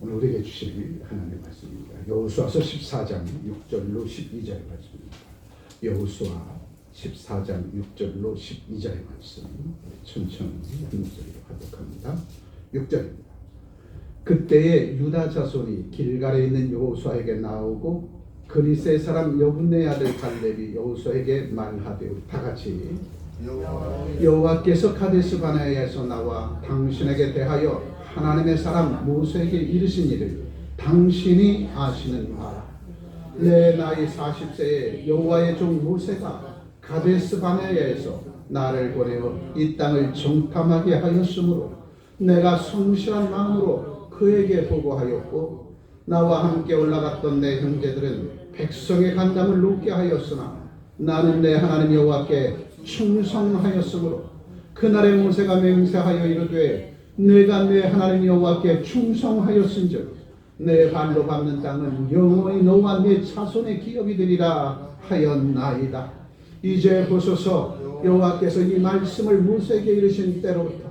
오늘 우리에게 주실 하나님의 말씀입니다. 여호수아서 14장 6절로 12절의 말씀입니다. 여호수아 14장 6절로 12절의 말씀 천천히 한 목소리로 하도록 합니다. 6절입니다. 그때에 유다 자손이 길갈에 있는 여호수아에게 나오고 그리스의 사람 여분네 아들 갈렙이 여호수아에게 말하되 다 같이 여호와께서 카데스 바네아에서 나와 당신에게 대하여 하나님의 사람 모세에게 이르신 일을 당신이 아시는 바 내 나이 40세에 여호와의 종 모세가 카데스 바네아에서 나를 보내어 이 땅을 정탐하게 하였으므로 내가 성실한 마음으로 그에게 보고하였고 나와 함께 올라갔던 내 형제들은 백성의 간담을 놓게 하였으나 나는 내 하나님 여호와께 충성하였으므로 그날에 모세가 맹세하여 이르되 내가 내 하나님 여호와께 충성하였은즉 내 발로 밟는 땅은 영원히 너와 네 자손의 기업이 되리라 하였나이다. 이제 보소서 여호와께서 이 말씀을 모세에게 이르신 때로부터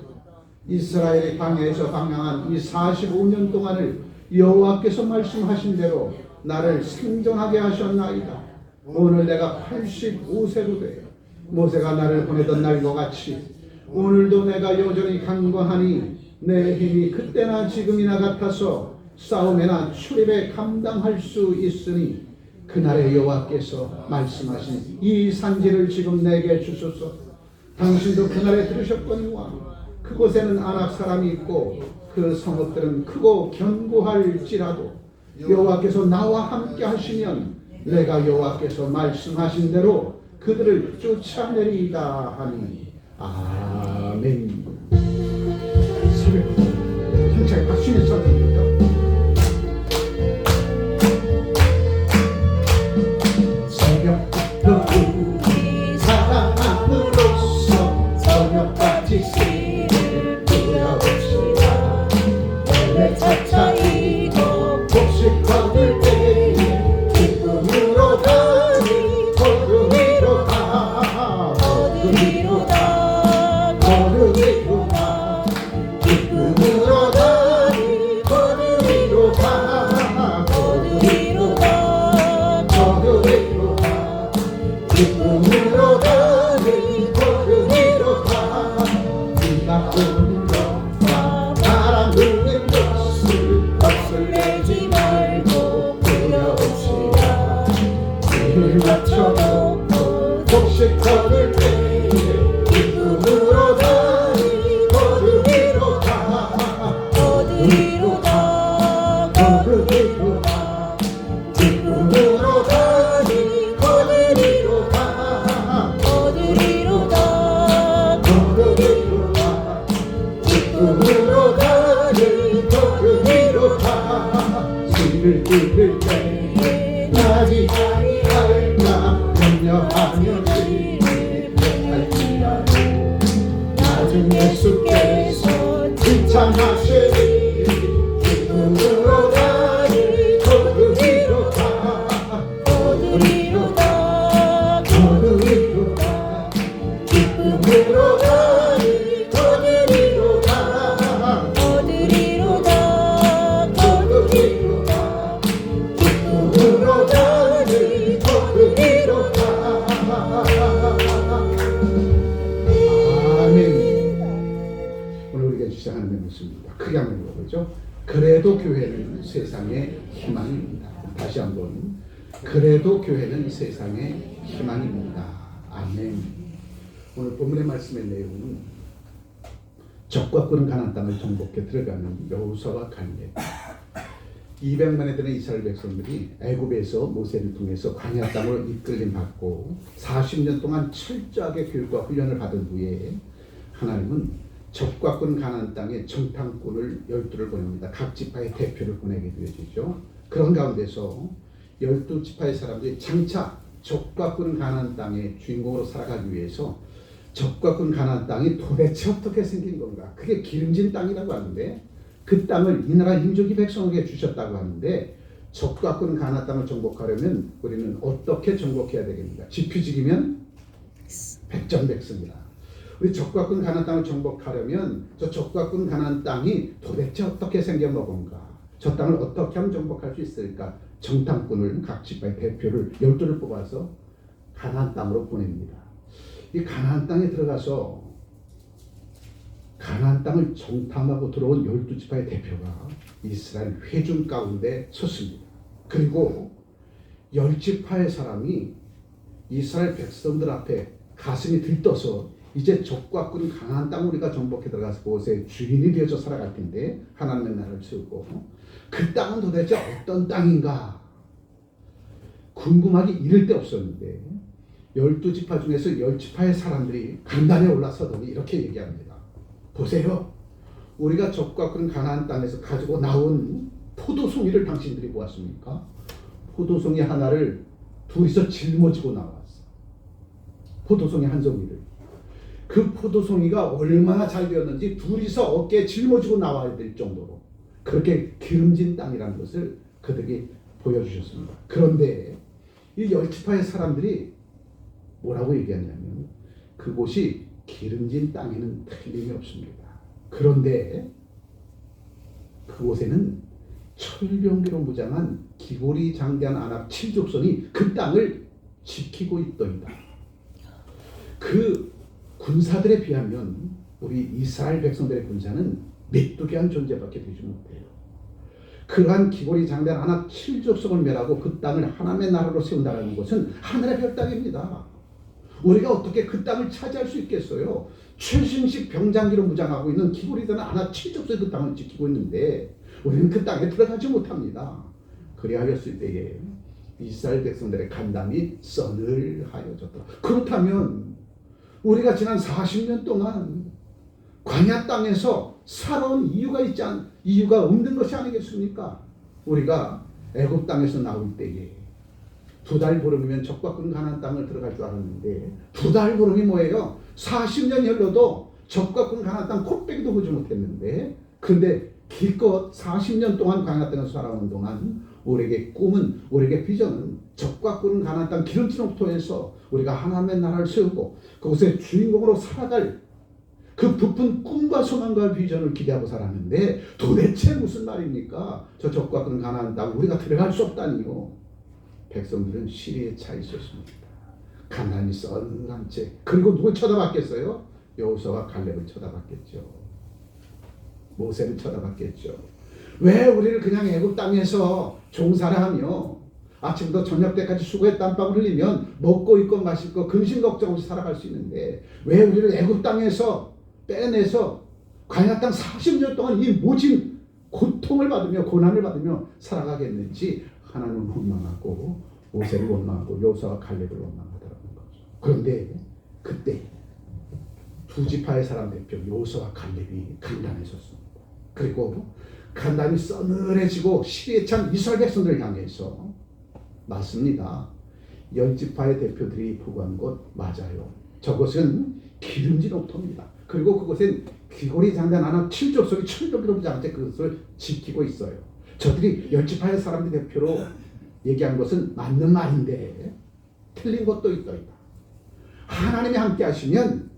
이스라엘의 광야에서 방황한 이 45년 동안을 여호와께서 말씀하신 대로 나를 생존하게 하셨나이다. 오늘 내가 85세로 되어 모세가 나를 보내던 날과 같이 오늘도 내가 여전히 강건하니 내 힘이 그때나 지금이나 같아서 싸움에나 출입에 감당할 수 있으니 그날의 여호와께서 말씀하신 이 산지를 지금 내게 주소서. 당신도 그날에 들으셨거니와 그곳에는 아낙 사람이 있고 그 성읍들은 크고 견고할지라도 여호와께서 나와 함께 하시면 내가 여호와께서 말씀하신 대로 그들을 쫓아내리이다 하니 아멘. 새벽 힘차게 박수를 쳐드립니다. 새벽부터 우리 사랑함으로써 저녁까지 씨를 뿌려봅시다. 원래 차차이고 곡식 거둘 때에 기쁨으로 다니 걸음이로다 걸음이로다 걸음이로다 기쁨으로 다니 걸음이로다 걸음이로다 걸음이로다 기쁨으로 다니 걸음이로다 비가 오는 것과 바람 부는 것을 넋을 내지 말고 부려봅시다. 귀를 맞춰놓고 곡식 거둘 때에 기쁨으로 다니 걸음이로다 걸음이로다 걸음이로다 기쁨으로 다니 걸음이로다 걸음이로다 걸음이로다 기쁨으로 다니 걸음이로다 길을 잃을 때에 나지 아니할까 염려하며 길을 할지라도 낮은 예수께서 칭찬하시니 기쁨으로 다니 걸음이로다 걸음이로다 걸음이로다 기쁨으로 다니 걸음이로다 걸음이로다 걸음이로다 기쁨으로 다니 걸음이로다. 아멘. 오늘 우리가 주신 하나님의 말씀입니다. 크게 한번 읽어보죠. 그래도 교회는 세상의 희망입니다. 다시 한번. 그래도 교회는 세상의 희망입니다. 아멘. 오늘 본문의 말씀의 내용은 적과 끄는 가나안 땅을 정복해 들어가는 여호수아와 갈렙 200만에 되는 이스라엘 백성들이 애굽에서 모세를 통해서 광야 땅으로 이끌림 받고 40년 동안 철저하게 교육과 훈련을 받은 후에 하나님은 적과 끈 가나안 땅에 정탐꾼을 12를 보냅니다. 각 지파의 대표를 보내게 되어지죠. 그런 가운데서 12지파의 사람들이 장차 적과 끈 가나안 땅의 주인공으로 살아가기 위해서 적과 끈 가나안 땅이 도대체 어떻게 생긴 건가? 그게 기름진 땅이라고 하는데 그 땅을 이 나라 민족이 백성에게 주셨다고 하는데 적과 끈 가나안 땅을 정복하려면 우리는 어떻게 정복해야 되겠는가? 지피지기면 백전백승이라. 우리 적과 끈 가나안 땅을 정복하려면 저 적과 끈 가나안 땅이 도대체 어떻게 생겨먹은가? 저 땅을 어떻게 하면 정복할 수 있을까? 정탐꾼을 각 지파의 대표를 12를 뽑아서 가나안 땅으로 보냅니다. 이 가나안 땅에 들어가서 가나안 땅을 정탐하고 들어온 12지파의 대표가 이스라엘 회중 가운데 섰습니다. 그리고 10지파의 사람이 이스라엘 백성들 앞에 가슴이 들떠서 이제 적과 꾼 가나안 땅 우리가 정복해 들어가서 그곳에 주인이 되어서 살아갈 텐데 하나님의 나라를 세우고 그 땅은 도대체 어떤 땅인가 궁금하기 이를 데 없었는데 12지파 중에서 10지파의 사람들이 강단에 올라서더니 이렇게 얘기합니다. 보세요. 우리가 적과 꾼 가나안 땅에서 가지고 나온 포도송이를 당신들이 보았습니까? 포도송이 하나를 둘이서 짊어지고 나왔어. 포도송이 한 송이를. 그 포도송이가 얼마나 잘 되었는지 둘이서 어깨에 짊어지고 나와야 될 정도로 그렇게 기름진 땅이라는 것을 그들이 보여주셨습니다. 그런데 이 10지파의 사람들이 뭐라고 얘기하냐면 그곳이 기름진 땅에는 틀림이 없습니다. 그런데 그곳에는 철병기로 무장한 기골이 장대한 아낙 7족선이 그 땅을 지키고 있더이다. 그 군사들에 비하면 우리 이스라엘 백성들의 군사는 메뚜기한 존재밖에 되지 못해요. 그러한 기골이 장대한 아낙 7족성을 멸하고 그 땅을 하나님의 나라로 세운다는 것은 하늘의 별 땅입니다. 우리가 어떻게 그 땅을 차지할 수 있겠어요? 최신식 병장기로 무장하고 있는 기골이 되는 아낙 7족성이 그 땅을 지키고 있는데 우리는 그 땅에 들어가지 못합니다. 그리하였을 때에 이스라엘 백성들의 간담이 서늘하여졌다. 그렇다면 우리가 지난 40년 동안 광야 땅에서 살아온 이유가 없는 것이 아니겠습니까? 우리가 애굽 땅에서 나올 때에 2달 보름이면 적과 꾼 가나안 땅을 들어갈 줄 알았는데 2달 보름이 뭐예요? 40년 흘러도 적과 꾼 가나안 땅 콧배기도 보지 못했는데 그런데 기껏 40년 동안 광야 땅에서 살아오는 동안 우리에게 꿈은 우리에게 비전은 적과 꾼 가나안 땅 기름진 옥토에서 우리가 하나님의 나라를 세우고 그곳에 주인공으로 살아갈 그 부푼 꿈과 소망과 비전을 기대하고 살았는데 도대체 무슨 말입니까? 저 적과 꾼 가나안 땅 우리가 들어갈 수 없다니요. 백성들은 시리에 차 있었습니다. 가난이 썰한 채. 그리고 누굴 쳐다봤겠어요? 여호수아와 갈렙을 쳐다봤겠죠. 모세를 쳐다봤겠죠. 왜 우리를 그냥 애굽 땅에서 종사를 하며 아침부터 저녁 때까지 수고에 땀방울 흘리면 먹고 입고 마실 거 근심 걱정 없이 살아갈 수 있는데 왜 우리를 애굽 땅에서 빼내서 광야 땅 40년 동안 이 모진 고통을 받으며 고난을 받으며 살아가겠는지 하나님은 원망하고 모세를 원망하고 여호수아와 갈렙을 원망하더라는 거죠. 그런데 그때 두 지파의 사람 대표 여호수아와 갈렙이 간단에 섰습니다. 그리고 간단히 서늘해지고 시리에 찬 이스라엘 백성들을 향해서 맞습니다. 10지파의 대표들이 보고한 곳 맞아요. 저것은 기름진 옥토입니다. 그리고 그곳엔 귀골이 장단 아낙 7족속이 철벽으로 장대 그것을 지키고 있어요. 저들이 10지파의 사람들 대표로 얘기한 것은 맞는 말인데 틀린 것도 있더이다. 하나님이 함께 하시면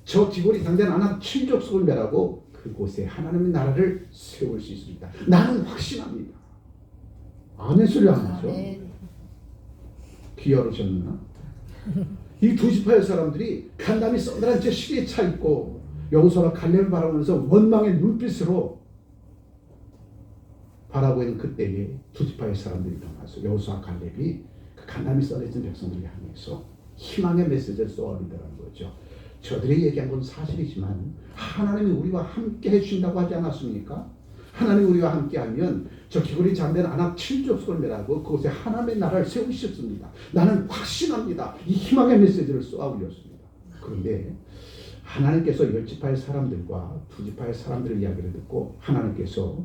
저 귀골이 장단 아낙 7족속을 멸하고 그곳에 하나님의 나라를 세울 수 있습니다. 나는 확신합니다. 아멘 소리 안 하죠? 귀여우셨나? 이 두 지파의 사람들이 간담이 서늘한 채 시리에 차 있고 여호수아와 갈렙을 바라보면서 원망의 눈빛으로 바라고 있는 그때에 두 지파의 사람들이 일어나서 여호수아와 갈렙이 그 간담이 서늘해진 백성들을 향해서 희망의 메시지를 쏘아올리더라는 거죠. 저들이 얘기한 건 사실이지만 하나님이 우리와 함께 해주신다고 하지 않았습니까? 하나님이 우리와 함께하면 저 기골이 잠든 아낙 7족속을 멸하고 그곳에 하나님의 나라를 세우셨습니다. 나는 확신합니다. 이 희망의 메시지를 쏘아 올렸습니다. 그런데 하나님께서 10지파의 사람들과 2지파의 사람들의 이야기를 듣고 하나님께서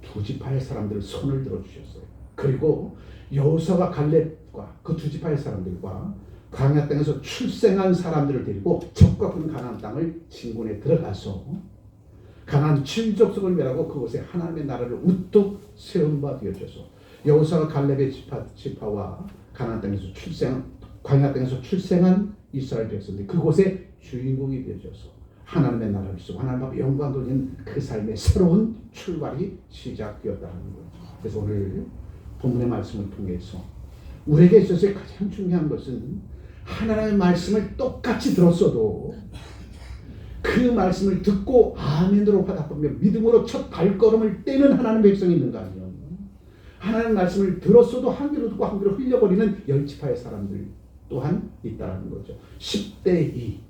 2지파의 사람들을 손을 들어주셨어요. 그리고 여호수아와 갈렙과 그 2지파의 사람들과 광야 땅에서 출생한 사람들을 데리고 적과 군 가나안 땅을 진군에 들어가서 가나안 7족속을 멸하고 그곳에 하나님의 나라를 우뚝 세운 바 되어져서 여호수아와 갈렙의 지파와 가나안 땅에서 광야 땅에서 출생한 이스라엘 백성들이 그곳에 주인공이 되어져서 하나님의 나라를 쓰고 하나님 앞에 영광 돌리는 그 삶의 새로운 출발이 시작되었다는 거죠. 그래서 오늘 본문의 말씀을 통해서 우리에게 있어서 가장 중요한 것은 하나님의 말씀을 똑같이 들었어도 그 말씀을 듣고 아멘으로 화답하며 믿음으로 첫 발걸음을 떼는 하나님의 백성이 있는가 하면 하나님의 말씀을 들었어도 한 귀로 듣고 한 귀로 흘려버리는 열지파의 사람들 또한 있다는 거죠. 10대 2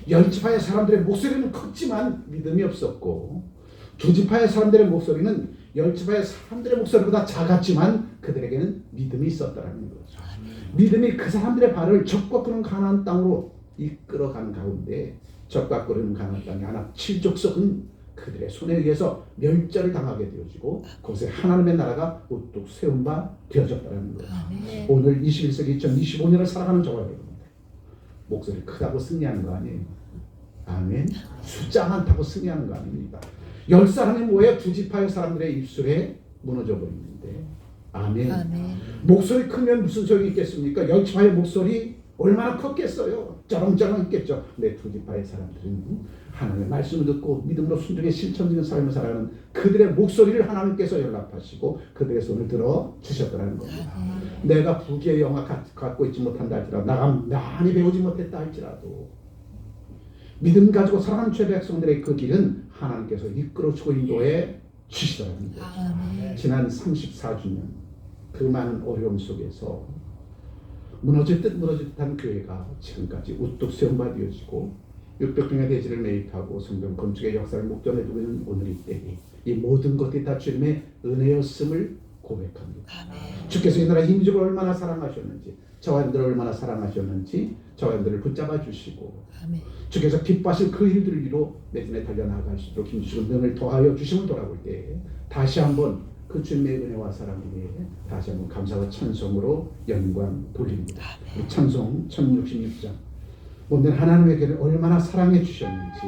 열지파의 사람들의 목소리는 컸지만 믿음이 없었고 두지파의 사람들의 목소리는 열지파의 사람들의 목소리보다 작았지만 그들에게는 믿음이 있었다는 거죠. 믿음이 그 사람들의 발을 적과 끄는 가나안 땅으로 이끌어가는 가운데 적과 끄는 가나안 땅의 하나 7족속은 그들의 손에 의해서 멸절을 당하게 되어지고 그곳에 하나님의 나라가 우뚝 세운 바 되어졌다는 거예요. 오늘 21세기 2025년을 살아가는 저와 여러분들 목소리 크다고 승리하는 거 아니에요. 아멘. 숫자 많다고 승리하는 거 아닙니다. 10사람이 모여 두 지파의 사람들의 입술에 무너져 버리는데 아멘. 목소리 크면 무슨 소용이 있겠습니까? 10지파의 목소리 얼마나 컸겠어요. 쩌렁쩌렁 했겠죠. 근데 두 지파의 사람들은 하나님의 말씀을 듣고 믿음으로 순종의 실천적인 삶을 살아가는 그들의 목소리를 하나님께서 연락하시고 그들의 손을 들어 주셨다는 겁니다. 내가 부귀의 영화 갖고 있지 못한다 할지라도 나가 많이 배우지 못했다 할지라도 믿음 가지고 살아가는 죄 백성들의 그 길은 하나님께서 이끌어주고 인도해 주시더라는 거죠. 지난 34주년 그 많은 어려움 속에서 무너질 듯한 교회가 지금까지 우뚝 세운 바 되어지고 600평의 대지를 매입하고 성경 건축의 역사를 목전에 두고 있는 오늘 이 때에 이 모든 것이 다 주님의 은혜였음을 고백합니다. 주께서 이 나라 민족을 얼마나 사랑하셨는지 저와 여러분들을 얼마나 사랑하셨는지 저와 여러분들을 붙잡아 주시고 주께서 기뻐하실 그 일들을 이루 매진에 달려나갈 수 있도록 힘주시고 능을 더하여 주심을 돌아볼 때 다시 한번 그 주님의 은혜와 사랑 위에 다시 한번 감사와 찬송으로 영광 돌립니다. 우리 찬송 1066장 오늘 하나님에게 얼마나 사랑해 주셨는지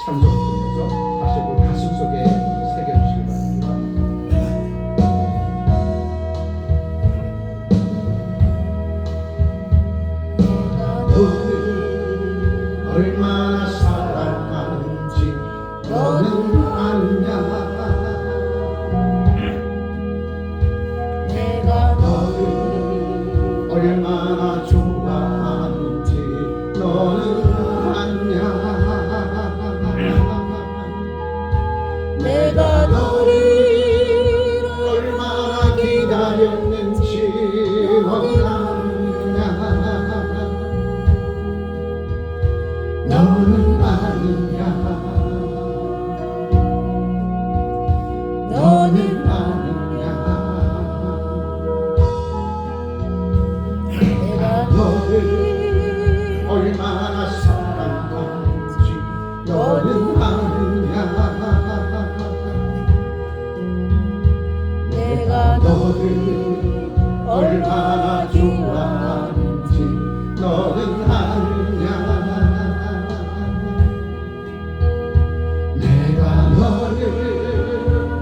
찬송 통해서 다시 한번 가슴 속에 새겨주시기 바랍니다. 너를 얼마나 사랑하는지 너는 아냐. 얼마나 좋아하는지 너는 아냐. 내가 너를 얼마나 기다렸는지 너는 아냐. 너는 아느냐. 너는 너를 얼마나 사랑하는지 너는 아느냐. 내가 너를 얼마나 좋아하는지 너는 아느냐. 내가 너를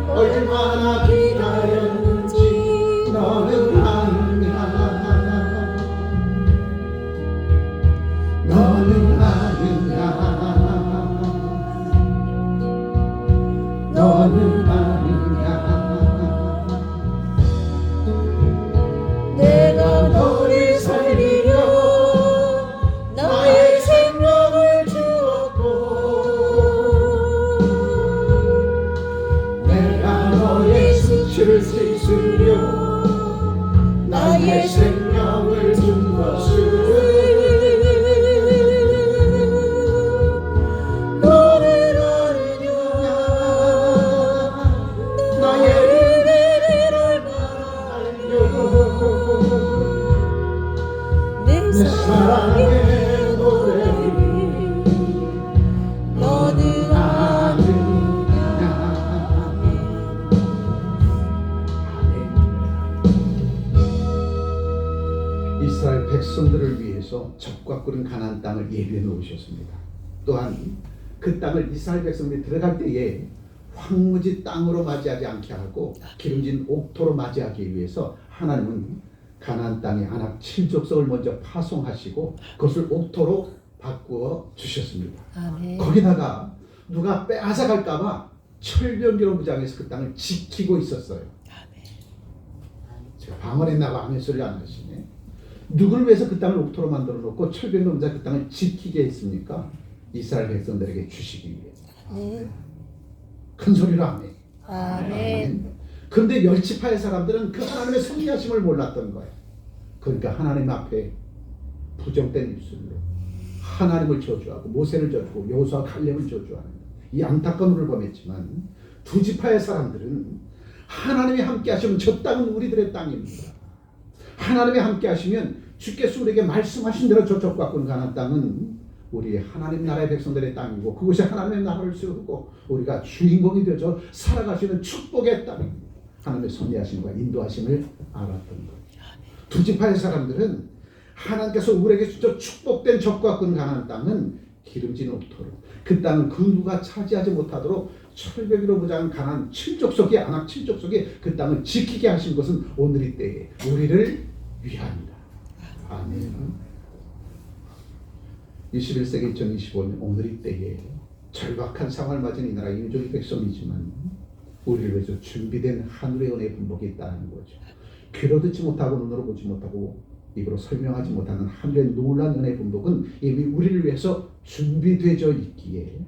얼마나 기다렸는지 너는 아느냐. 너는 아느냐. 너는 아느냐. 내가 너를 살리려 나의 생명을 주었고 내가 너의 수치를 씻으려 나의 생명을 준 것을 내 사랑의 노래를 너는 아느냐. 이스라엘 백성들을 위해서 적과 끓은 가나안 땅을 예비해 놓으셨습니다. 또한 그 땅을 이스라엘 백성들이 들어갈 때에 황무지 땅으로 맞이하지 않게 하고 기름진 옥토로 맞이하기 위해서 하나님은 가나안 땅의 안악 7족속을 먼저 파송하시고 그것을 옥토로 바꾸어 주셨습니다. 아멘. 거기다가 누가 빼앗아갈까봐 철병기로 무장해서 그 땅을 지키고 있었어요. 제가 방언했나고 아멘 소리 안 하시네. 누구를 위해서 그 땅을 옥토로 만들어 놓고 철병기로 무장 그 땅을 지키게 했습니까? 이스라엘 백성들에게 주시기 위해. 큰 소리로 아멘. 아멘. 그런데 멸치파의 사람들은 그 하나님의 섭리하심을 몰랐던 거예요. 그러니까 하나님 앞에 부정된 입술로 하나님을 저주하고 모세를 저주하고 여호수아 갈렙을 저주하는 이 안타까운 일을 범했지만 두 지파의 사람들은 하나님이 함께 하시면 저 땅은 우리들의 땅입니다. 하나님이 함께 하시면 주께서 우리에게 말씀하신 대로 저쪽 바꾼 가나안 땅은 우리 하나님 나라의 백성들의 땅이고 그곳이 하나님의 나라를 세우고 우리가 주인공이 되어서 살아가시는 축복의 땅입니다. 하나님의 섭리하심과 인도하심을 알았던 거예요. 두 지파의 사람들은 하나님께서 우리에게 주셔 축복된 적과 꾼 가나안 땅은 기름진 옥토로 그 땅은 그 누가 차지하지 못하도록 철벽으로 무장한 가나안 7족속이 아낙 7족속이 그 땅을 지키게 하신 것은 오늘의 때에 우리를 위함이다. 아멘. 21세기 2025년 오늘의 때에 절박한 상황을 맞은 이 나라 인종의 백성이지만 우리를 위해서 준비된 하늘의 은혜의 분복이 있다는 거죠. 귀로 듣지 못하고 눈으로 보지 못하고 입으로 설명하지 못하는 하늘의 놀라운 은혜의 분복은 이미 우리를 위해서 준비되어 있기에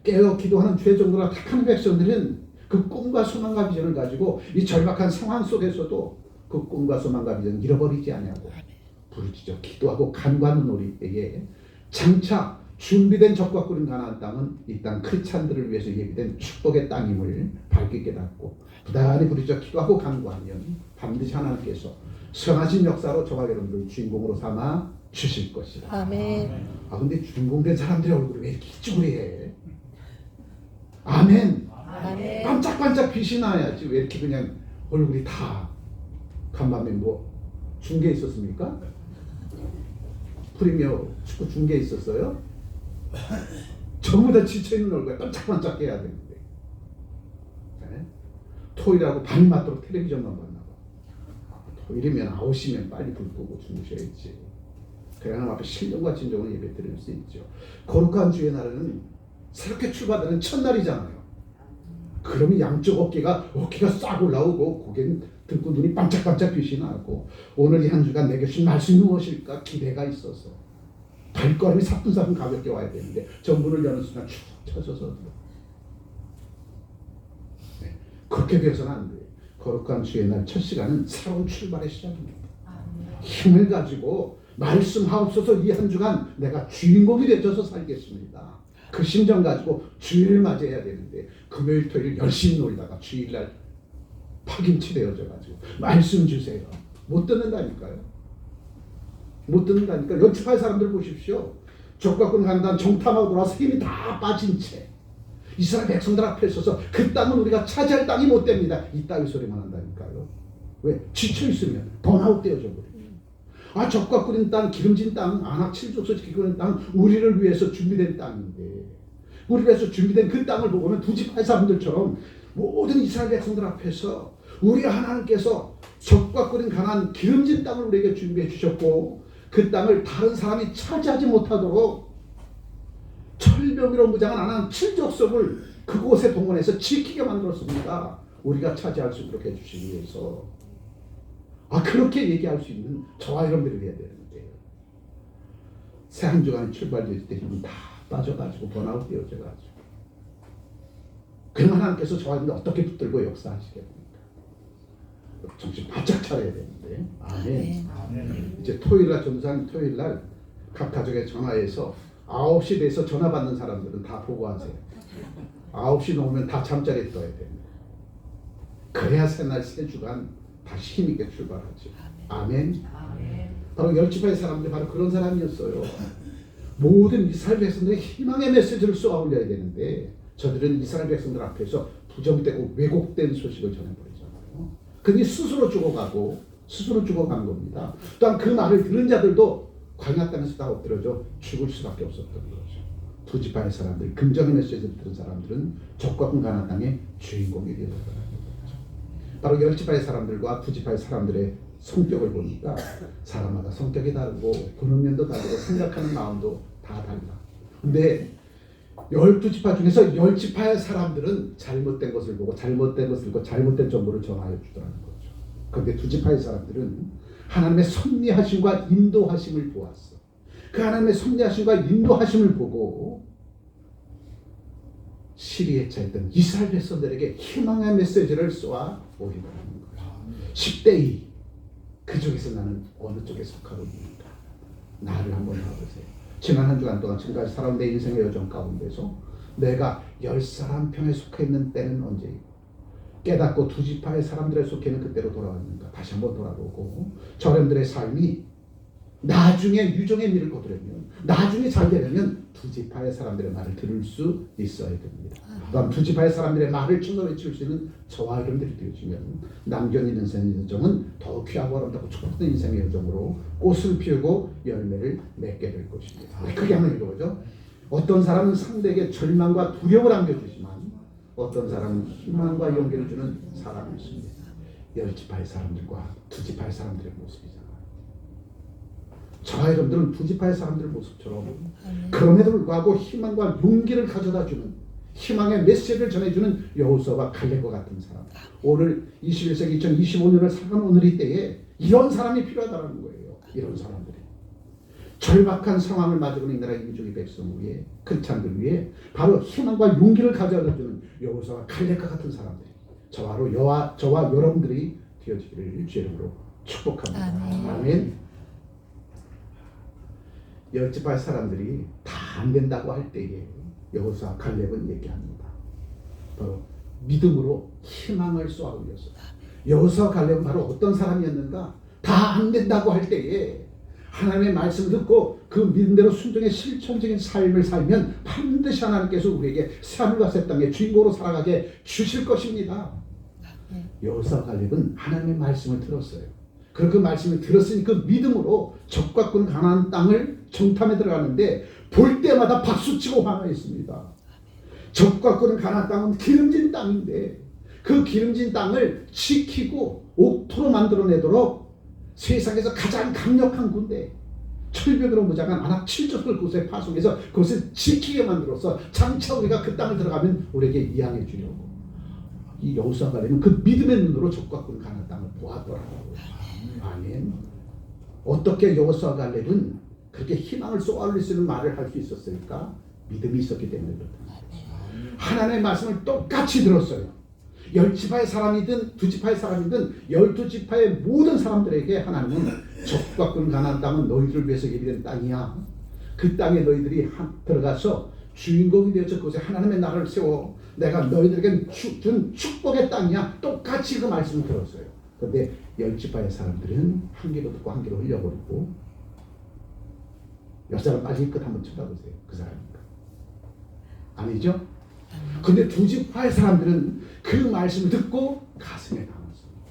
깨어 기도하는 주의 종들과 택한 백성들은 그 꿈과 소망과 비전을 가지고 이 절박한 상황 속에서도 그 꿈과 소망과 비전을 잃어버리지 아니하고 부르짖어 기도하고 간구하는 우리 때에 장차 준비된 적과 꿀인 가나안 땅은 이 땅 크리스찬들을 위해서 예비된 축복의 땅임을 밝게 깨닫고 부단히 부르짖어 기도하고 간구하면 반드시 하나님께서 선하신 역사로 저와 여러분들 주인공으로 삼아 주실 것이다. 아멘. 근데 주인공 된 사람들의 얼굴이 왜 이렇게 찌그리해? 아멘. 아멘. 반짝반짝 빛이 나야지 왜 이렇게 그냥 얼굴이 다 간밤에 뭐 중계 있었습니까? 프리미어 축구 중계 있었어요? 전부 다 지쳐있는 얼굴에 반짝반짝 해야 되는데 네? 토요일하고 밤이 맞도록 텔레비전만 봤나 봐. 토요일이면 9시면 빨리 불 끄고 주무셔야지. 그래야 하나님 앞에 신령과 진정으로 예배 드릴 수 있죠. 거룩한 주의 날은 새롭게 출발하는 첫날이잖아요. 그러면 양쪽 어깨가 싹 올라오고 고개는 듣고 눈이 반짝반짝 빛이 나고 오늘 이 한 주간 내게 주신 말씀이 무엇일까 기대가 있어서 발걸음이 사뿐사뿐 가볍게 와야 되는데 전문을 여는 순간 축 쳐져서 네. 그렇게 되어서는 안 돼요. 거룩한 주의 날 첫 시간은 새로운 출발의 시작입니다. 힘을 가지고 말씀하옵소서 이 한 주간 내가 주인공이 되어서 살겠습니다. 그 심정 가지고 주일을 맞이해야 되는데 금요일 토요일 열심히 놀다가 주일날 파김치 되어져 가지고 말씀 주세요. 못 듣는다니까요. 못 듣는다니까. 연습할 사람들 보십시오. 적과꾼 간단 정탐하고 돌아서 힘이 다 빠진 채 이스라엘 백성들 앞에 서서 그 땅은 우리가 차지할 땅이 못 됩니다. 이따위 소리만 한다니까요. 왜? 지쳐 있으면 번아웃 되어져 버려요. 적과꾼인 땅, 기름진 땅, 아낙 7족속 지키는 땅 우리를 위해서 준비된 땅인데 우리를 위해서 준비된 그 땅을 보고는 두 지파의 사람들처럼 모든 이스라엘 백성들 앞에서 우리 하나님께서 적과꾼인 가나안 기름진 땅을 우리에게 준비해 주셨고 그 땅을 다른 사람이 차지하지 못하도록 철벽으로 무장한 아낙 7족속을 그곳에 동원해서 지키게 만들었습니다. 우리가 차지할 수 있도록 해주시기 위해서 그렇게 얘기할 수 있는 저와 여러분들이 해야 되는데 새 한 주간의 출발될 때 힘이 다 빠져가지고 번아웃 되어져가지고 그럼 하나님께서 저와 여러분들 어떻게 붙들고 역사하시겠습니까? 정신 바짝 차려야 되는데 아멘. 이제 토요일날 전도사님 토요일날 각 가족에 전화해서 9시 돼서 전화 받는 사람들은 다 보고하세요. 9시 넘으면 다 잠자리에 떠야 됩니다. 그래야 새날 새 주간 다시 힘있게 출발하죠. 아멘. 바로 열지파의 사람들이 바로 그런 사람이었어요. 모든 이스라엘 백성들이 희망의 메시지를 쏘아 올려야 되는데 저들은 이스라엘 백성들 앞에서 부정되고 왜곡된 소식을 전해버리잖아요. 그들이 스스로 죽어간 겁니다. 또한 그 말을 들은 자들도 광야 땅에서 다 엎드려져 죽을 수밖에 없었던 거죠. 두 지파의 사람들, 긍정의 메시지를 들은 사람들은 적과 가나안 땅의 주인공이 되었다는 거죠. 바로 열 지파의 사람들과 두 지파의 사람들의 성격을 보니까 사람마다 성격이 다르고 보는 면도 다르고 생각하는 마음도 다 달라. 근데 12지파 중에서 10지파의 사람들은 잘못된 것을 보고 잘못된 것을 보고 잘못된 정보를 전하여 주더라는 거죠. 그런데 2지파의 사람들은 하나님의 섭리하심과 인도하심을 보았어. 그 하나님의 섭리하심과 인도하심을 보고 시리에 차있던 이스라엘 백성들에게 희망의 메시지를 쏘아 오히더라는 거예요. 10대2 그 중에서 나는 어느 쪽에 속하고 있는가? 나를 한번 봐보세요. 지난 한 주간 동안 지금까지 살아온 내 인생의 여정 가운데서 내가 10사람 편에 속해 있는 때는 언제이고 깨닫고 2지파의 사람들에 속해 있는 그때로 돌아왔는가? 다시 한번 돌아보고 저람들의 삶이 나중에 유종의 미를 거두려면 나중에 잘 되려면 2지파의 사람들의 말을 들을 수 있어야 됩니다. 그럼 2지파의 사람들의 말을 쳐서 외칠 수 있는 저와 여러분들이 되어지면 남겨진 인생의 여정은 더 귀하고 아름답고 축복된 인생의 여정으로 꽃을 피우고 열매를 맺게 될 것입니다. 크게 한번 읽어보죠. 어떤 사람은 상대에게 절망과 두려움을 안겨주지만 어떤 사람은 희망과 용기를 주는 사람이 있습니다. 10지파의 사람들과 2지파의 사람들의 모습이잖아요. 저와 여러분들은 2지파의 사람들의 모습처럼 그럼에도 불구하고 희망과 용기를 가져다주는 희망의 메시지를 전해주는 여호수아와 갈렙과 같은 사람. 오늘 21세기 2025년을 살아가는 오늘 이때에 이런 사람이 필요하다는 거예요. 이런 사람들이 절박한 상황을 마주하는 이 나라 민족의 백성 위에 크리스찬들 위에 바로 희망과 용기를 가져다주는 여호수아와 갈렙과 같은 사람들이 저와 여러분들이 되어지기를 주의 이름으로 축복합니다. 아멘. 10지파의 사람들이 다 안 된다고 할 때에 여호수아 갈렙은 얘기합니다. 바로 믿음으로 희망을 쏘아 올렸어요. 여호수아 갈렙은 바로 어떤 사람이었는가? 다 안 된다고 할 때에 하나님의 말씀을 듣고 그 믿음대로 순종의 실천적인 삶을 살면 반드시 하나님께서 우리에게 새하늘과 새 땅의 주인공으로 살아가게 주실 것입니다. 여호수아 갈렙은 하나님의 말씀을 들었어요. 그리고 그 말씀을 들었으니 그 믿음으로 적과 꾼 가나안 땅을 정탐에 들어가는데 볼 때마다 박수치고 환호했습니다. 적과 꾼 가나안 땅은 기름진 땅인데 그 기름진 땅을 지키고 옥토로 만들어내도록 세상에서 가장 강력한 군대 철벽으로 무장한 아낙 7족을 그곳에 파송해서 그것을 지키게 만들어서 장차 우리가 그 땅을 들어가면 우리에게 이양해 주려고 이 여호수아 갈렙은 그 믿음의 눈으로 적과 꾼 가나안 땅을 보았더라고요. 아멘. 어떻게 여호수아 갈렙은 그렇게 희망을 쏘아올릴 수 있는 말을 할 수 있었을까? 믿음이 있었기 때문에 그렇다. 하나님의 말씀을 똑같이 들었어요. 10지파의 사람이든 2지파의 사람이든 12지파의 모든 사람들에게 하나님은 적과 꾼 가나안 땅은 너희들을 위해서 예비된 땅이야. 그 땅에 너희들이 들어가서 주인공이 되어서 그곳에 하나님의 나라를 세워 내가 너희들에게 준 축복의 땅이야. 똑같이 그 말씀을 들었어요. 그런데 10지파의 사람들은 한 귀로 듣고 한 귀로 흘려버리고 옆사람 빠질 것 한번 쳐다보세요. 그 사람입니까? 아니죠? 근데 2지파의 사람들은 그 말씀을 듣고 가슴에 담았습니다.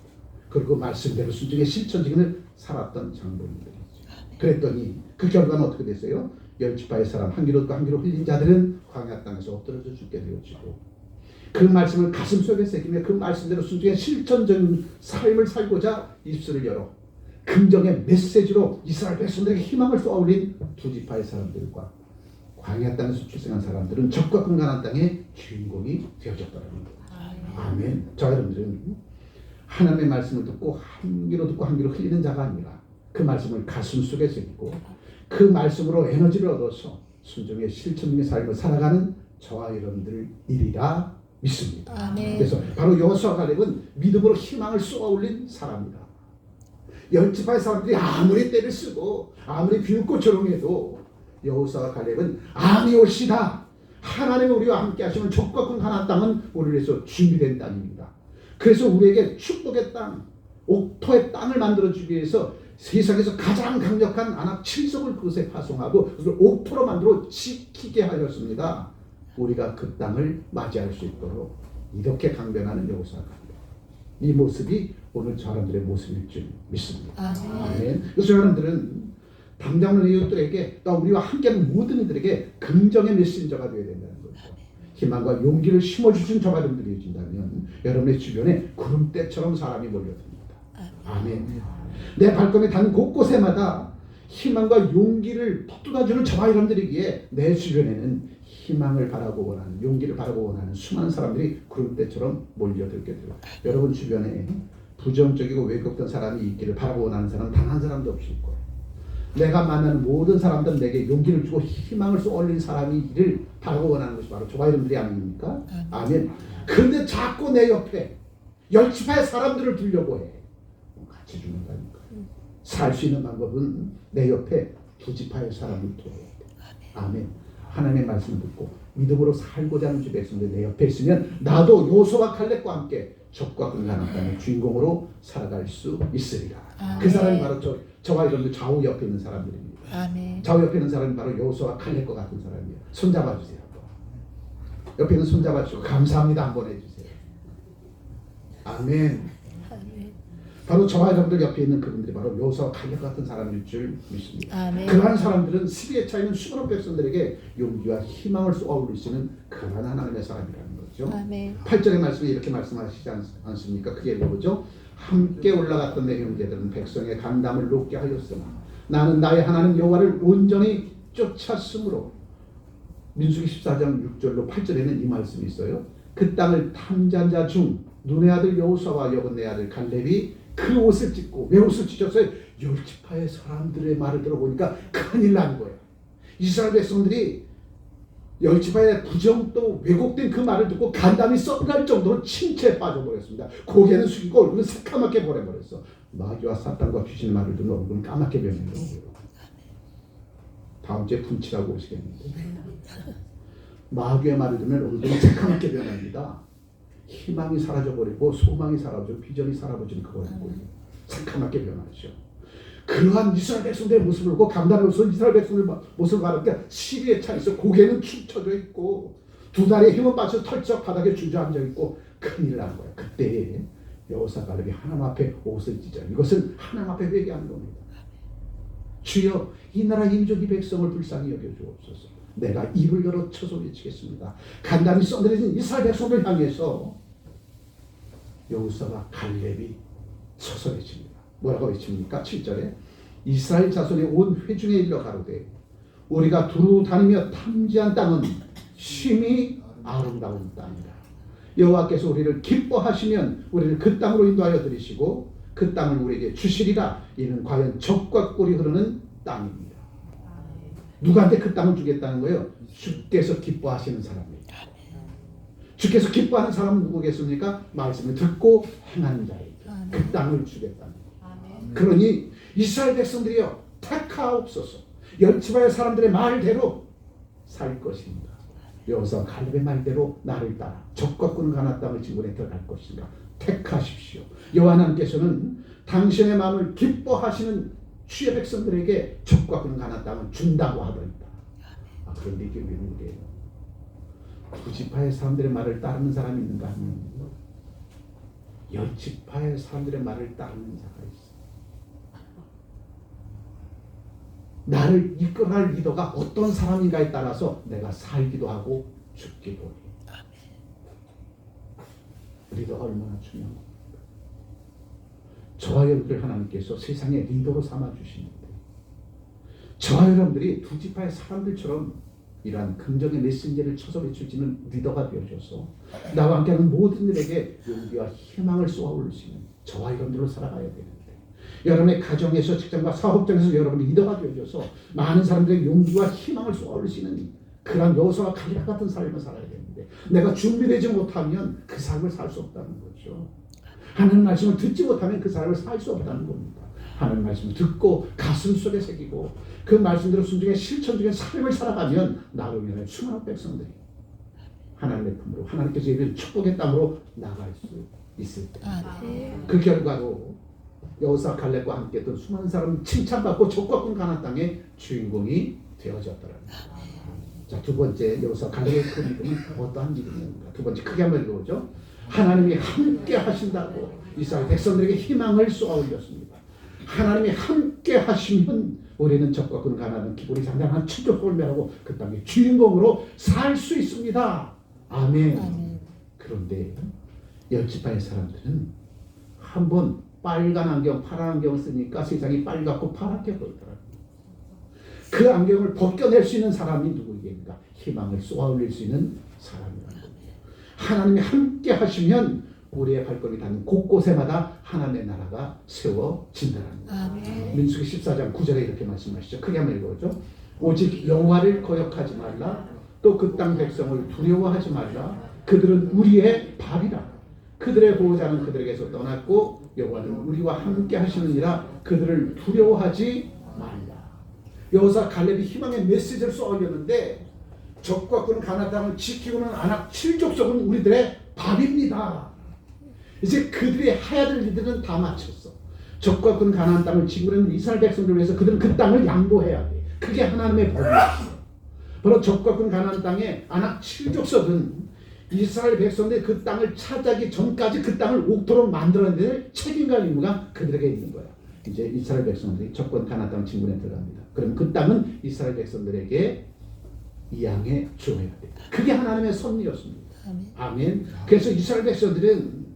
그리고 말씀대로 순종의 실천적인을 살았던 장로님들이죠. 그랬더니 그 결과는 어떻게 됐어요? 10지파의 사람 한 귀로 듣고 한 귀로 흘린 자들은 광야 땅에서 엎드려져 죽게 되어지고 그 말씀을 가슴속에 새기며 그 말씀대로 순종의 실천적인 삶을 살고자 입술을 열어 긍정의 메시지로 이스라엘 백성들에게 희망을 쏘아올린 2지파의 사람들과 광야 땅에서 출생한 사람들은 적과 꾼 가나안 땅의 주인공이 되어졌다는 거예요. 아멘. 저 여러분들은 하나님의 말씀을 듣고 한 귀로 듣고 한 귀로 흘리는 자가 아니라 그 말씀을 가슴 속에 새기고 그 말씀으로 에너지를 얻어서 순종의 실천적인 삶을 살아가는 저와 여러분들이리라 믿습니다. 아멘. 그래서 바로 여호수아 갈렙은 믿음으로 희망을 쏘아올린 사람이다. 10지파의 사람들이 아무리 때를 쓰고 아무리 비웃고 조롱해도 여호수아와 갈렙은 아니올시다. 하나님이 우리와 함께 하시면 적과 꾼 가나안 땅은 우리를 위해서 준비된 땅입니다. 그래서 우리에게 축복의 땅, 옥토의 땅을 만들어주기 위해서 세상에서 가장 강력한 아낙 7석을 그것에 파송하고 그것을 옥토로 만들어 지키게 하였습니다. 우리가 그 땅을 맞이할 수 있도록 이렇게 강변하는 여호수아 갈렙. 이 모습이 오늘 저 사람들의 모습일 줄 믿습니다. 아멘. 그래서 여러분들은 당장 우리 이웃들에게 또 우리와 함께하는 모든 이들에게 긍정의 메신저가 되어야 된다는 거죠. 희망과 용기를 심어주신 저가 되어진다면 여러분의 주변에 구름대처럼 사람이 몰려듭니다. 아멘. 내 발걸음에 닿는 곳곳에마다 희망과 용기를 북돋아주는 저와 여러분들이기에 내 주변에는 희망을 바라고 원하는, 용기를 바라고 원하는 수많은 사람들이 구름대처럼 몰려들게 돼요. 여러분 주변에 부정적이고 왜곡된 사람이 있기를 바라고 원하는 사람은 단 한 사람도 없을 거예요. 내가 만나는 모든 사람들은 내게 용기를 주고 희망을 쏘올린 사람이기를 바라고 원하는 것이 바로 저와 여러분들이 아닙니까? 아멘. 그런데 자꾸 내 옆에 열지파의 사람들을 두려고 해. 같이 죽는다니까. 살 수 있는 방법은 내 옆에 두 지파의 사람을 두어야 돼. 아멘. 하나님의 말씀을 듣고 믿음으로 살고자 하는 주 백성들이 내 옆에 있으면 나도 요소와 칼렙과 함께 적과 근간한 땅의 주인공으로 살아갈 수 있으리라. 아멘. 그 사람이 바로 저와 여러분들 좌우 옆에 있는 사람들입니다. 아멘. 좌우 옆에 있는 사람이 바로 요소와 칼렙과 같은 사람이에요. 손잡아 주세요. 옆에 있는 손잡아 주시고 감사합니다 한번 해주세요. 아멘. 바로 저와 여러분들 옆에 있는 그분들이 바로 요소와 칼렙 같은 사람일 줄 믿습니다. 아멘. 그러한 사람들은 시비에 차이는 수많은 백성들에게 용기와 희망을 쏘아올릴 수 있는 그러한 하나님의 사람이라는 거죠. 아멘. 8절의 말씀에 이렇게 말씀하시지 않습니까? 크게 읽어보죠. 함께 올라갔던 내 형제들은 백성의 간담을 높게 하였으나 나는 나의 하나님 여호와를 온전히 쫓았으므로. 민수기 14장 6절로 8절에는 이 말씀이 있어요. 그 땅을 탐지한 자 중 눈의 아들 여호수아와 여분의 아들 갈렙이 그 옷을 찢고 왜 옷을 찢었어요? 열지파의 사람들의 말을 들어보니까 큰일 난 거예요. 이스라엘 백성들이 열지파의 부정 또 왜곡된 그 말을 듣고 간담이 썩날 정도로 침체에 빠져버렸습니다. 고개는 숙이고 얼굴은 새까맣게 보내버렸어. 마귀와 사탄과 귀신의 말을 듣는 얼굴은 까맣게 변해요. 다음 주에 분치라고 오시겠는데 마귀의 말을 듣는 얼굴은 새까맣게 변합니다. 희망이 사라져버리고 소망이 사라지고 비전이 사라져버리는 그거였고 새까맣게 변하죠. 그러한 이스라엘 백성들의 모습을 보고 감당으로서 이스라엘 백성들의 모습을 바라니까 시비에 차 있어. 고개는 축 처져 있고 두 다리에 힘을 빠져 털쩍 바닥에 주저앉아 있고 큰일 난 거야. 그때 여호사 갈렙이 하나님 앞에 옷을 찢어요. 이것은 하나님 앞에 회개하는 겁니다. 주여 이 나라 임종 이 백성을 불쌍히 여겨주옵소서. 내가 입을 열어 쳐서 외치겠습니다. 간담이 썩내려진 이스라엘 백성을 향해서 여호사와 갈렙이 서서 외칩니다. 뭐라고 외칩니까? 7절에 이스라엘 자손의 온 회중에 일러 가로되 우리가 두루 다니며 탐지한 땅은 심히 아름다운 땅이라. 여호와께서 우리를 기뻐하시면 우리를 그 땅으로 인도하여 들이시고 그 땅을 우리에게 주시리라. 이는 과연 적과 꿀이 흐르는 땅입니다. 누구한테 그 땅을 주겠다는 거예요? 주께서 기뻐하시는 사람입니다. 주께서 기뻐하는 사람은 누구겠습니까? 말씀을 듣고 행하는 자에게 그 땅을 주겠다는 거예요. 그러니 이스라엘 백성들이여 택하옵소서. 열지파의 사람들의 말대로 살 것입니다. 여호수아 갈렙의 말대로 나를 따라 적과 꿀은 가나안 땅을 진군에 들어갈 것인가. 택하십시오. 여호와 하나님께서는 당신의 마음을 기뻐하시는 주의 백성들에게 적과 꿀은 가나안 땅을 준다고 하더니까. 그런데 이게 왜 문제예요? 두 지파의 사람들의 말을 따르는 사람이 있는가 하면 열 지파의 사람들의 말을 따르는 자가 있어. 나를 이끌어갈 리더가 어떤 사람인가에 따라서 내가 살기도 하고 죽기도 해. 리더가 얼마나 중요한 겁니까? 저와 여러분들 하나님께서 세상에 리더로 삼아주시는데 저와 여러분들이 두 지파의 사람들처럼 이러한 긍정의 메시지를 쳐서 외쳐지는 리더가 되어줘서 나와 함께하는 모든 일에게 용기와 희망을 쏘아올릴 수 있는 저와 여러분들로 살아가야 되는데 여러분의 가정에서 직장과 사업장에서 여러분이 리더가 되어줘서 많은 사람들의 용기와 희망을 쏘아올릴 수 있는 그런 여호수아와 갈렙 같은 삶을 살아야 되는데 내가 준비되지 못하면 그 삶을 살 수 없다는 거죠. 하나님 말씀을 듣지 못하면 그 삶을 살 수 없다는 겁니다. 하나님 말씀을 듣고 가슴 속에 새기고 그 말씀대로 순종의 실천 중에 삶을 살아가면 나로 인해 수많은 백성들이 하나님의 품으로 하나님께서 이룬 축복의 땅으로 나갈 수 있을 때 그 결과로 여호수아 갈렙과 함께 했던 수많은 사람은 칭찬받고 적과 꾼 가나안 땅의 주인공이 되어졌더라는 거예요. 자, 두 번째 여호수아 갈렙의 그 믿음은 어떠한 믿음인가? 두 번째 크게 한번 읽어보죠. 하나님이 함께 하신다고 이스라엘 백성들에게 희망을 쏘아올렸습니다. 하나님이 함께 하시면 우리는 적과 꾼 가나안은 기분이 상당한 천족골 매라고 그 땅의 주인공으로 살 수 있습니다. 아멘. 그런데 열지파의 사람들은 한번 빨간 안경, 파란 안경을 쓰니까 세상이 빨갛고 파랗게 보이더라고요. 그 안경을 벗겨낼 수 있는 사람이 누구에게인가? 희망을 쏘아 올릴 수 있는 사람이라는 거예요. 하나님이 함께 하시면 우리의 발걸음이 닿는 곳곳에마다 하나님의 나라가 세워진다는 거예요. 민수기 14장 9절에 이렇게 말씀하시죠. 크게 한번 읽어보죠. 오직 여호와를 거역하지 말라. 또 그 땅 백성을 두려워하지 말라. 그들은 우리의 밥이라. 그들의 보호자는 그들에게서 떠났고 여호와는 우리와 함께 하시느니라. 그들을 두려워하지 말라. 여호사 갈렙이 희망의 메시지를 쏘아올렸는데 적과 군 가나안 땅을 지키고는 아낙 7족속은 우리들의 밥입니다. 이제 그들이 해야 될 일들은 다 마쳤어. 적과 군 가나안 땅을 지키는 이스라엘 백성들을 위해서 그들은 그 땅을 양보해야 돼. 그게 하나님의 법이었어. 바로 적과 군 가나안 땅에 아낙 7족속은 이스라엘 백성들이 그 땅을 차지하기 전까지 그 땅을 옥토로 만들어야 될 책임과 의무가 그들에게 있는 거야. 이제 이스라엘 백성들이 적과 가나안 땅 진군에 들어갑니다. 그럼 그 땅은 이스라엘 백성들에게 이양해 주어야 돼. 그게 하나님의 섭리였습니다. 아멘. 그래서 이스라엘 백성들은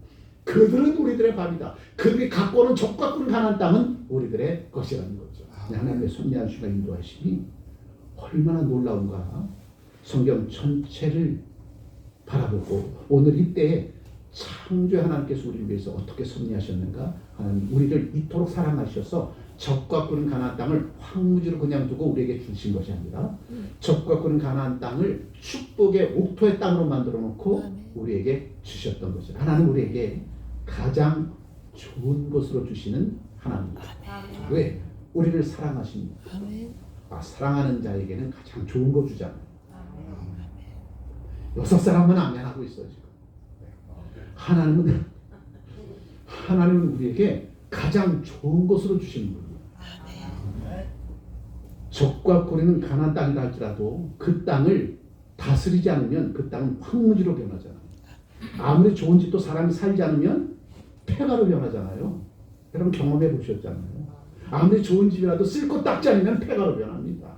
그들은 우리들의 밥이다. 그들이 갖고 오는 적과 군 가나안 땅은 우리들의 것이라는 거죠. 하나님의 섭리한 수가 인도하심이 얼마나 놀라운가. 성경 전체를 바라보고 오늘 이때에 창조의 하나님께서 우리를 위해서 어떻게 섭리하셨는가. 하나님 우리를 이토록 사랑하셔서 적과 군 가나안 땅을 황무지로 그냥 두고 우리에게 주신 것이 아니라 적과 군 가나안 땅을 축복의 옥토의 땅으로 만들어 놓고 우리에게 주셨던 것이다. 하나님 우리에게 가장 좋은 것으로 주시는 하나님입니다. 왜? 우리를 사랑하십니다. 사랑하는 자에게는 가장 좋은 거 주잖아요. 6사람은 안면하고 있어 지금. 하나님은 우리에게 가장 좋은 것으로 주시는 거예요. 적과 꿀이는 가나안 땅이라 할지라도 그 땅을 다스리지 않으면 그 땅은 황무지로 변하잖아요. 아무리 좋은 집도 사람이 살지 않으면 폐가로 변하잖아요. 여러분 경험해 보셨잖아요. 아무리 좋은 집이라도 쓸고 닦지 않으면 폐가로 변합니다.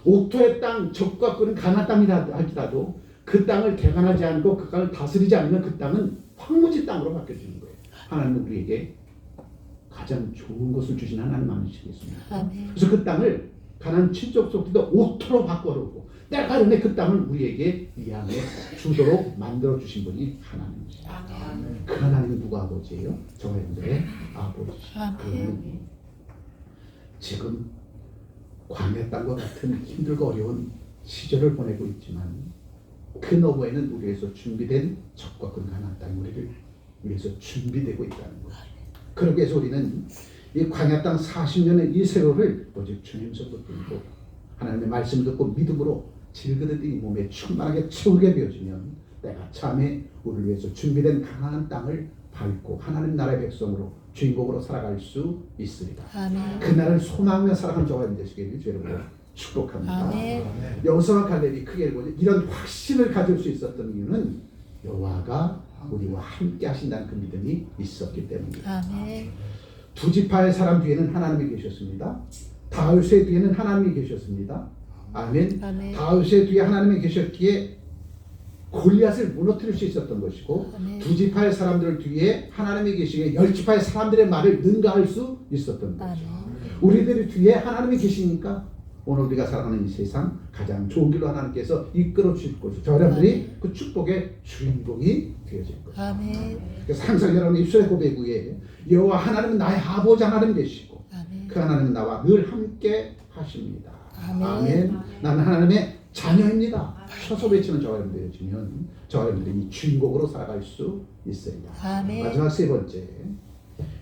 옥토의 땅, 적과 꿀은 가나안 땅이라 할지라도 그 땅을 개간하지 않고 그 땅을 다스리지 않으면 그 땅은 황무지 땅으로 바뀌어지는 거예요. 하나님은 우리에게 가장 좋은 것을 주신 하나님 아니시겠습니까? 그래서 그 땅을 가나안 7족속들도 옥토로 바꿔놓고 때가 되면 그 땅을 우리에게 이양해 주도록 만들어 주신 분이 하나님이시죠. 그 하나님은 누구 아버지예요? 저희들의 아버지. 그는 지금 광야 땅과 같은 힘들고 어려운 시절을 보내고 있지만 그 너머에는 우리 위해서 준비된 적과 군 가나안 땅이 우리를 위해서 준비되고 있다는 거죠. 그러기 위해서 우리는 이 광야 땅 40년의 이 세월을 오직 주님께서 붙들고 하나님의 말씀을 듣고 믿음으로 질그릇 이 몸에 충만하게 채우게 되어지면 때가 참에 우리를 위해서 준비된 가나안 땅을 밟고 하나님 나라의 백성으로 주인공으로 살아갈 수 있으리라. 그 나라를 소망하며 살아가는 저가 되시기를 주님으로 축복합니다. 여호수아와 갈렙이 크게 이런 확신을 가질 수 있었던 이유는 여호와가 우리와 함께 하신다는 그 믿음이 있었기 때문입니다. 두 지파의 사람 뒤에는 하나님이 계셨습니다. 다윗의 뒤에는 하나님이 계셨습니다. 아멘. 다윗의 뒤에 하나님이 계셨기에 골리앗을 무너뜨릴 수 있었던 것이고 두 지파의 사람들 뒤에 하나님이 계시기에 10지파의 사람들의 말을 능가할 수 있었던 거죠. 우리들 뒤에 하나님이 계시니까 오늘 우리가 살아가는 이 세상 가장 좋은 길로 하나님께서 이끌어 주실 것이고 저희들이 그 축복의 주인공이 되어질 것입니다. 그래서 항상 여러분 입술의 고백 위에 여호와 하나님은 나의 아버지 하나님 되시고 그 하나님은 나와 늘 함께 하십니다. 아멘. 나는 하나님의 자녀입니다. 서서 외치는 저와 여러분 되어지면 저와 여러분들이 이 주인공으로 살아갈 수 있습니다. 마지막 세 번째,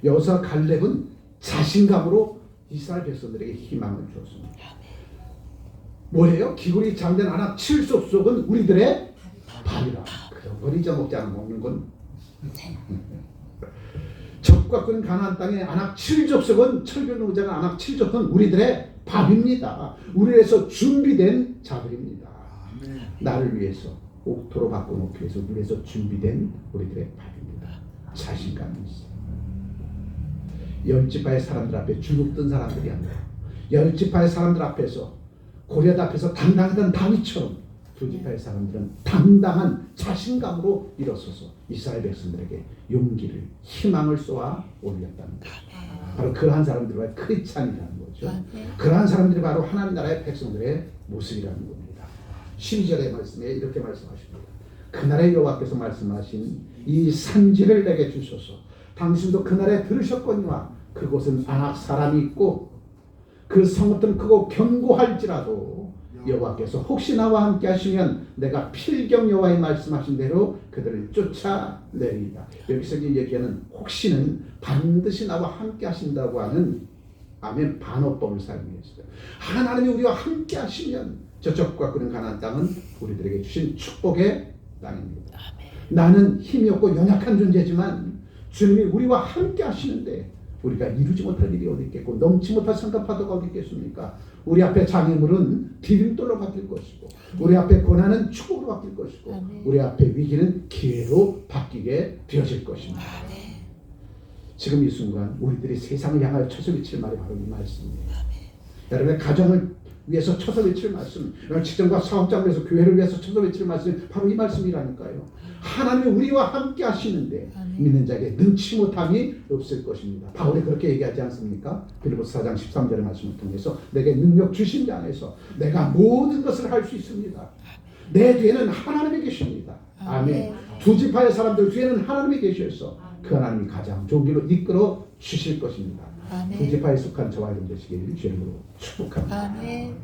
여호수아 갈렙은 자신감으로 이스라엘 백성들에게 희망을 주었습니다. 뭐예요? 기울이 잠든 아낙 7족속은 우리들의 밥이라. 그런 걸 잊어먹지 않아 먹는 건. 적과 끈 가나안 땅의 아낙 7족속은 철벽 노자가 아낙 7족은 우리들의 밥입니다. 우리에서 준비된 자들입니다. 나를 위해서 옥토로 바꿔놓기 위해서 우리에서 준비된 우리들의 밥입니다. 자신감이 있어요. 10지파의 사람들 앞에 주눅든 사람들이 아니라 10지파의 사람들 앞에서 고리앗 앞에서 당당했던 다윗처럼 두 지파의 사람들은 당당한 자신감으로 일어서서 이스라엘 백성들에게 용기를 희망을 쏘아 올렸다는 거죠. 바로 그러한 사람들과 크리스찬이라는 거죠. 거죠. 그러한 사람들이 바로 하나님 나라의 백성들의 모습이라는 겁니다. 12절의 말씀에 이렇게 말씀하십니다. 그날의 여호와께서 말씀하신 이 산지를 내게 주소서. 당신도 그날에 들으셨거니와 그곳은 아낙 사람이 있고 그 성읍들은 크고 견고할지라도 여호와께서 혹시 나와 함께 하시면 내가 필경 여호와의 말씀하신 대로 그들을 쫓아내리이다. 여기서 얘기하는 혹시는 반드시 나와 함께 하신다고 하는 아멘 반어법을 사용했어요. 하나님이 우리와 함께 하시면 저쪽과 그런 가나안 땅은 우리들에게 주신 축복의 땅입니다. 나는 힘이 없고 연약한 존재지만 주님이 우리와 함께 하시는데 우리가 이루지 못할 일이 어디 있겠고 넘지 못할 성급파도가 어디 있겠습니까? 우리 앞에 장애물은 디딤돌로 바뀔 것이고 우리 앞에 고난은 축복으로 바뀔 것이고 우리 앞에 위기는 기회로 바뀌게 되어질 것입니다. 지금 이 순간 우리들이 세상을 향하여 쳐서 외칠 말이 바로 이 말씀이에요. 여러분의 가정을 위해서 쳐서 외칠 말씀, 직장과 사업장을 위해서 교회를 위해서 쳐서 외칠 말씀이 바로 이 말씀이라니까요. 하나님이 우리와 함께 하시는데 믿는 자에게 능치 못함이 없을 것입니다. 바울이 그렇게 얘기하지 않습니까? 빌립보서 4장 13절의 말씀을 통해서 내게 능력 주신 자 안에서 내가 모든 것을 할 수 있습니다. 내 뒤에는 하나님이 계십니다. 아멘. 두 지파의 사람들 뒤에는 하나님이 계셔서 그 하나님이 가장 좋은 길로 이끌어 주실 것입니다. 두 지파에 속한 저와 여러분 되시길 주님으로 축복합니다. 아멘.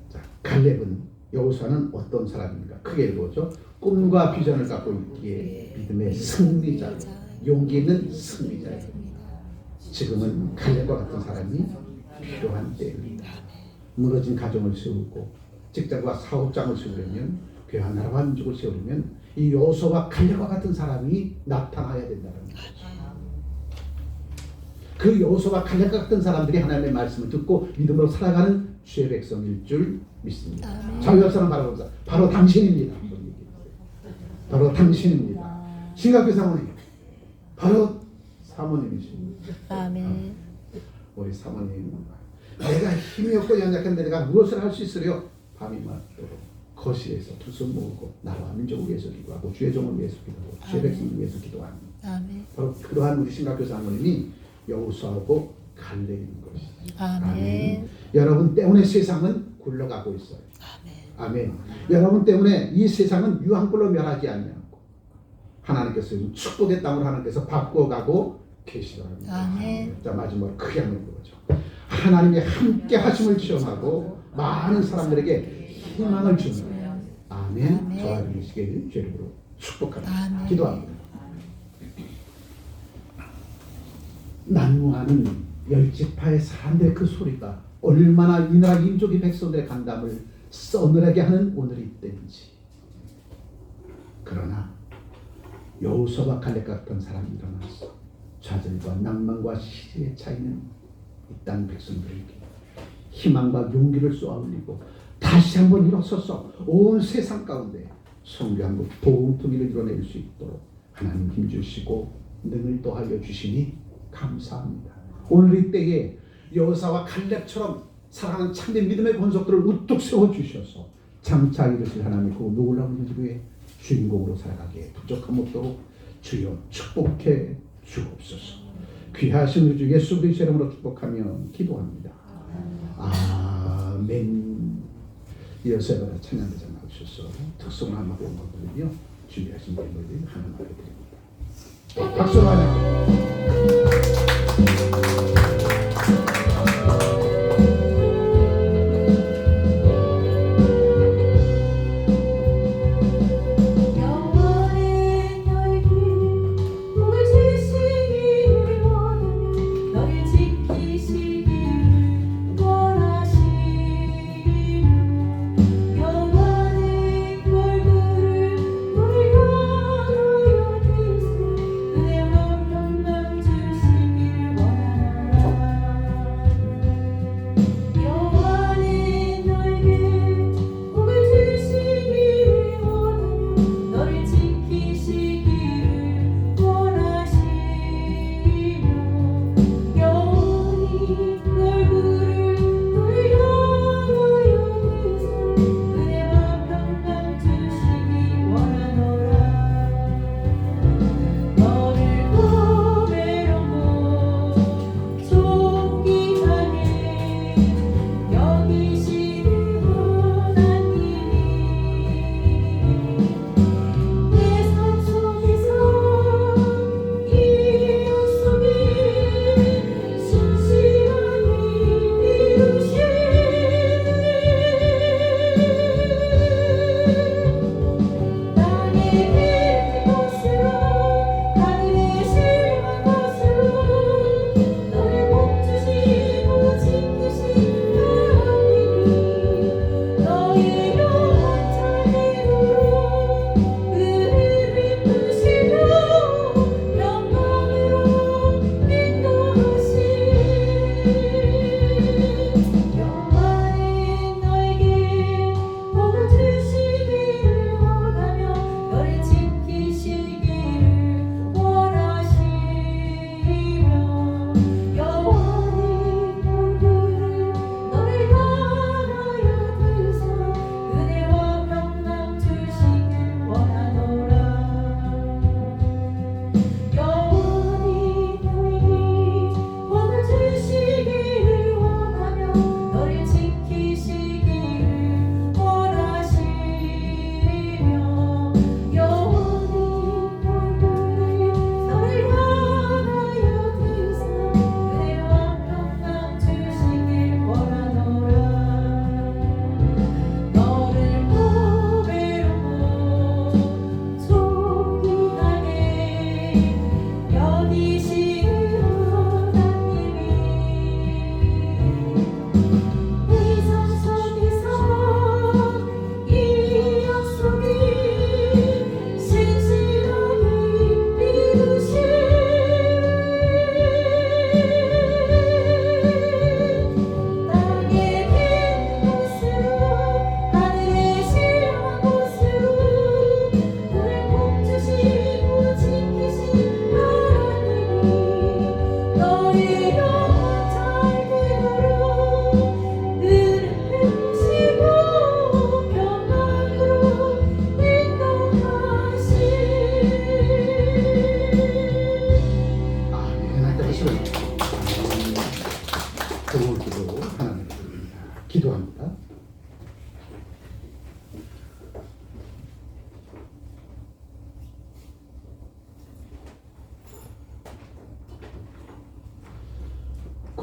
자, 갈렙은 여호수아는 어떤 사람입니까? 크게 읽어보죠. 꿈과 비전을 갖고 있기에 믿음의 승리자, 용기 있는 승리자입니다. 지금은 갈렙과 같은 사람이 필요한 때입니다. 무너진 가정을 세우고 직장과 사업장을 세우려면 교회 나라와 민족을 세우려면 이 여호수아와 갈렙과 같은 사람이 나타나야 된다는 거죠. 그 여호수아와 갈렙과 같은 사람들이 하나님의 말씀을 듣고 믿음으로 살아가는 주의 백성일 줄 믿습니다. 저 옆 사람 바라보자. 바로 당신입니다. 바로 당신입니다. 신학교 사모님, 바로 사모님이십니다. 아멘. 우리 사모님, 내가 힘이 없고 연약한데 내가 무엇을 할 수 있으려 밤이 맞도록 거실에서 두손 모으고 나라와 민족을 위해서 기도하고 주의 종을 위해서 기도하고 주의 백성을 위해서 기도합니다. 아멘. 바로 그러한 우리 신학교 사모님이 여호수아하고 갈렙인 것이죠. 아멘. 여러분 때문에 세상은 굴러가고 있어요. 아멘. 여러분 때문에 이 세상은 유황불로 멸하지 않냐고 하나님께서 축복의 땅으로 하나님께서 바꿔가고 계시더랍니다. 아멘. 자, 마지막으로 크게 한번 보죠. 하나님의 함께 하심을 체험하고 많은 사람들에게 희망을 주는 아멘. 아멘. 저와 여러분 시기를 주님으로 축복합니다. 아멘. 기도합니다. 난무하는 열지파의 사람들의 그 소리가 얼마나 이 나라 민족의 백성들의 간담을 서늘하게 하는 오늘이 때인지. 그러나 여호수아와 갈렙 같은 사람이 일어나서 좌절과 낭만과 시대의 차이는 이 땅 백성들에게 희망과 용기를 쏘아올리고 다시 한번 일어서서 온 세상 가운데 성교하고 복음통일을 이뤄낼 수 있도록 하나님 힘주시고 능을 더하여 주시니 감사합니다. 오늘 이 때에 여호수아와 갈렙처럼 사랑하는 참된 믿음의 권속들을 우뚝 세워주셔서 장차 이르실 하나님의 그 놀라운 일들의 주인공으로 살아가기에 부족함 없도록 주여 축복해 주옵소서. 귀하신 우리 주 예수 그리스도의 이름으로 축복하며 기도합니다. 아멘. 이어서 여러분 찬양대장 나오셔서 특성을 한마디 드리며 준비하신 분들이 하나님 앞에 드립니다. 박수로 하나. 내 맘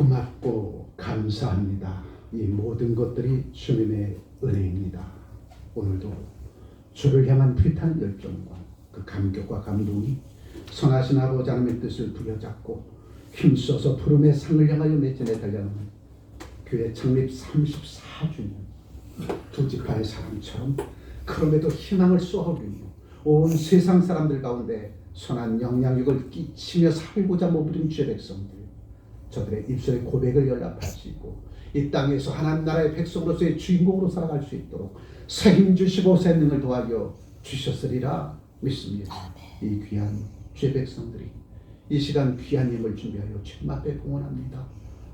고맙고 감사합니다. 이 모든 것들이 주님의 은혜입니다. 오늘도 주를 향한 불타는 열정과 그 감격과 감동이 선하신 아버지 하나님의 뜻을 부여잡고 힘써서 푸름의 상을 향하여 매진에 달려가는 교회 창립 34주년 두 지파의 사람처럼 그럼에도 희망을 쏘아올리며 온 세상 사람들 가운데 선한 영향력을 끼치며 살고자 머무른 주의 백성들, 저들의 입술의 고백을 연락하시고 이 땅에서 하나님 나라의 백성으로서의 주인공으로 살아갈 수 있도록 새 힘 주시고 새 능을 도와줘 주셨으리라 믿습니다. 이 귀한 주의 백성들이 이 시간 귀한 힘을 준비하여 주님 앞에 공헌합니다.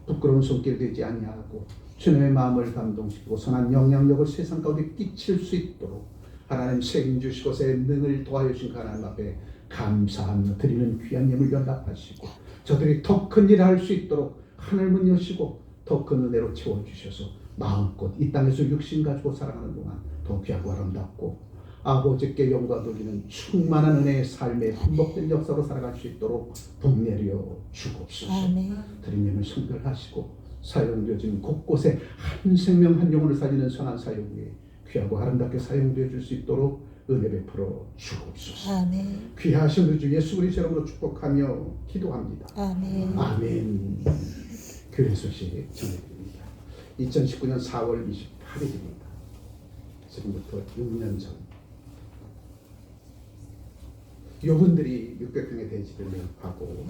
부끄러운 손길 되지 아니하고 주님의 마음을 감동시키고 선한 영향력을 세상 가운데 끼칠 수 있도록 하나님 새 힘 주시고 새 능을 도와여 주신 하나님 앞에 감사하며 드리는 귀한 힘을 연락하시고 저들이 더 큰 일을 할 수 있도록 하늘문 여시고 더 큰 은혜로 채워주셔서 마음껏 이 땅에서 육신 가지고 살아가는 동안 더 귀하고 아름답고 아버지께 영광 돌리는 충만한 은혜의 삶의 반복된 역사로 살아갈 수 있도록 복내려 주옵소서. 드림님을 성별하시고 사용되어진 곳곳에 한 생명 한 영혼을 살리는 선한 사용에 귀하고 아름답게 사용되어 줄 수 있도록 은혜 베풀어 주옵소서. 아멘. 귀하신 우리 주 예수 그리스도 이름으로 축복하며 기도합니다. 아멘. 아멘. 교회 소식 전해드립니다. 2019년 4월 28일입니다. 지금부터 6년 전 요분들이 600평의 대지를 매입하고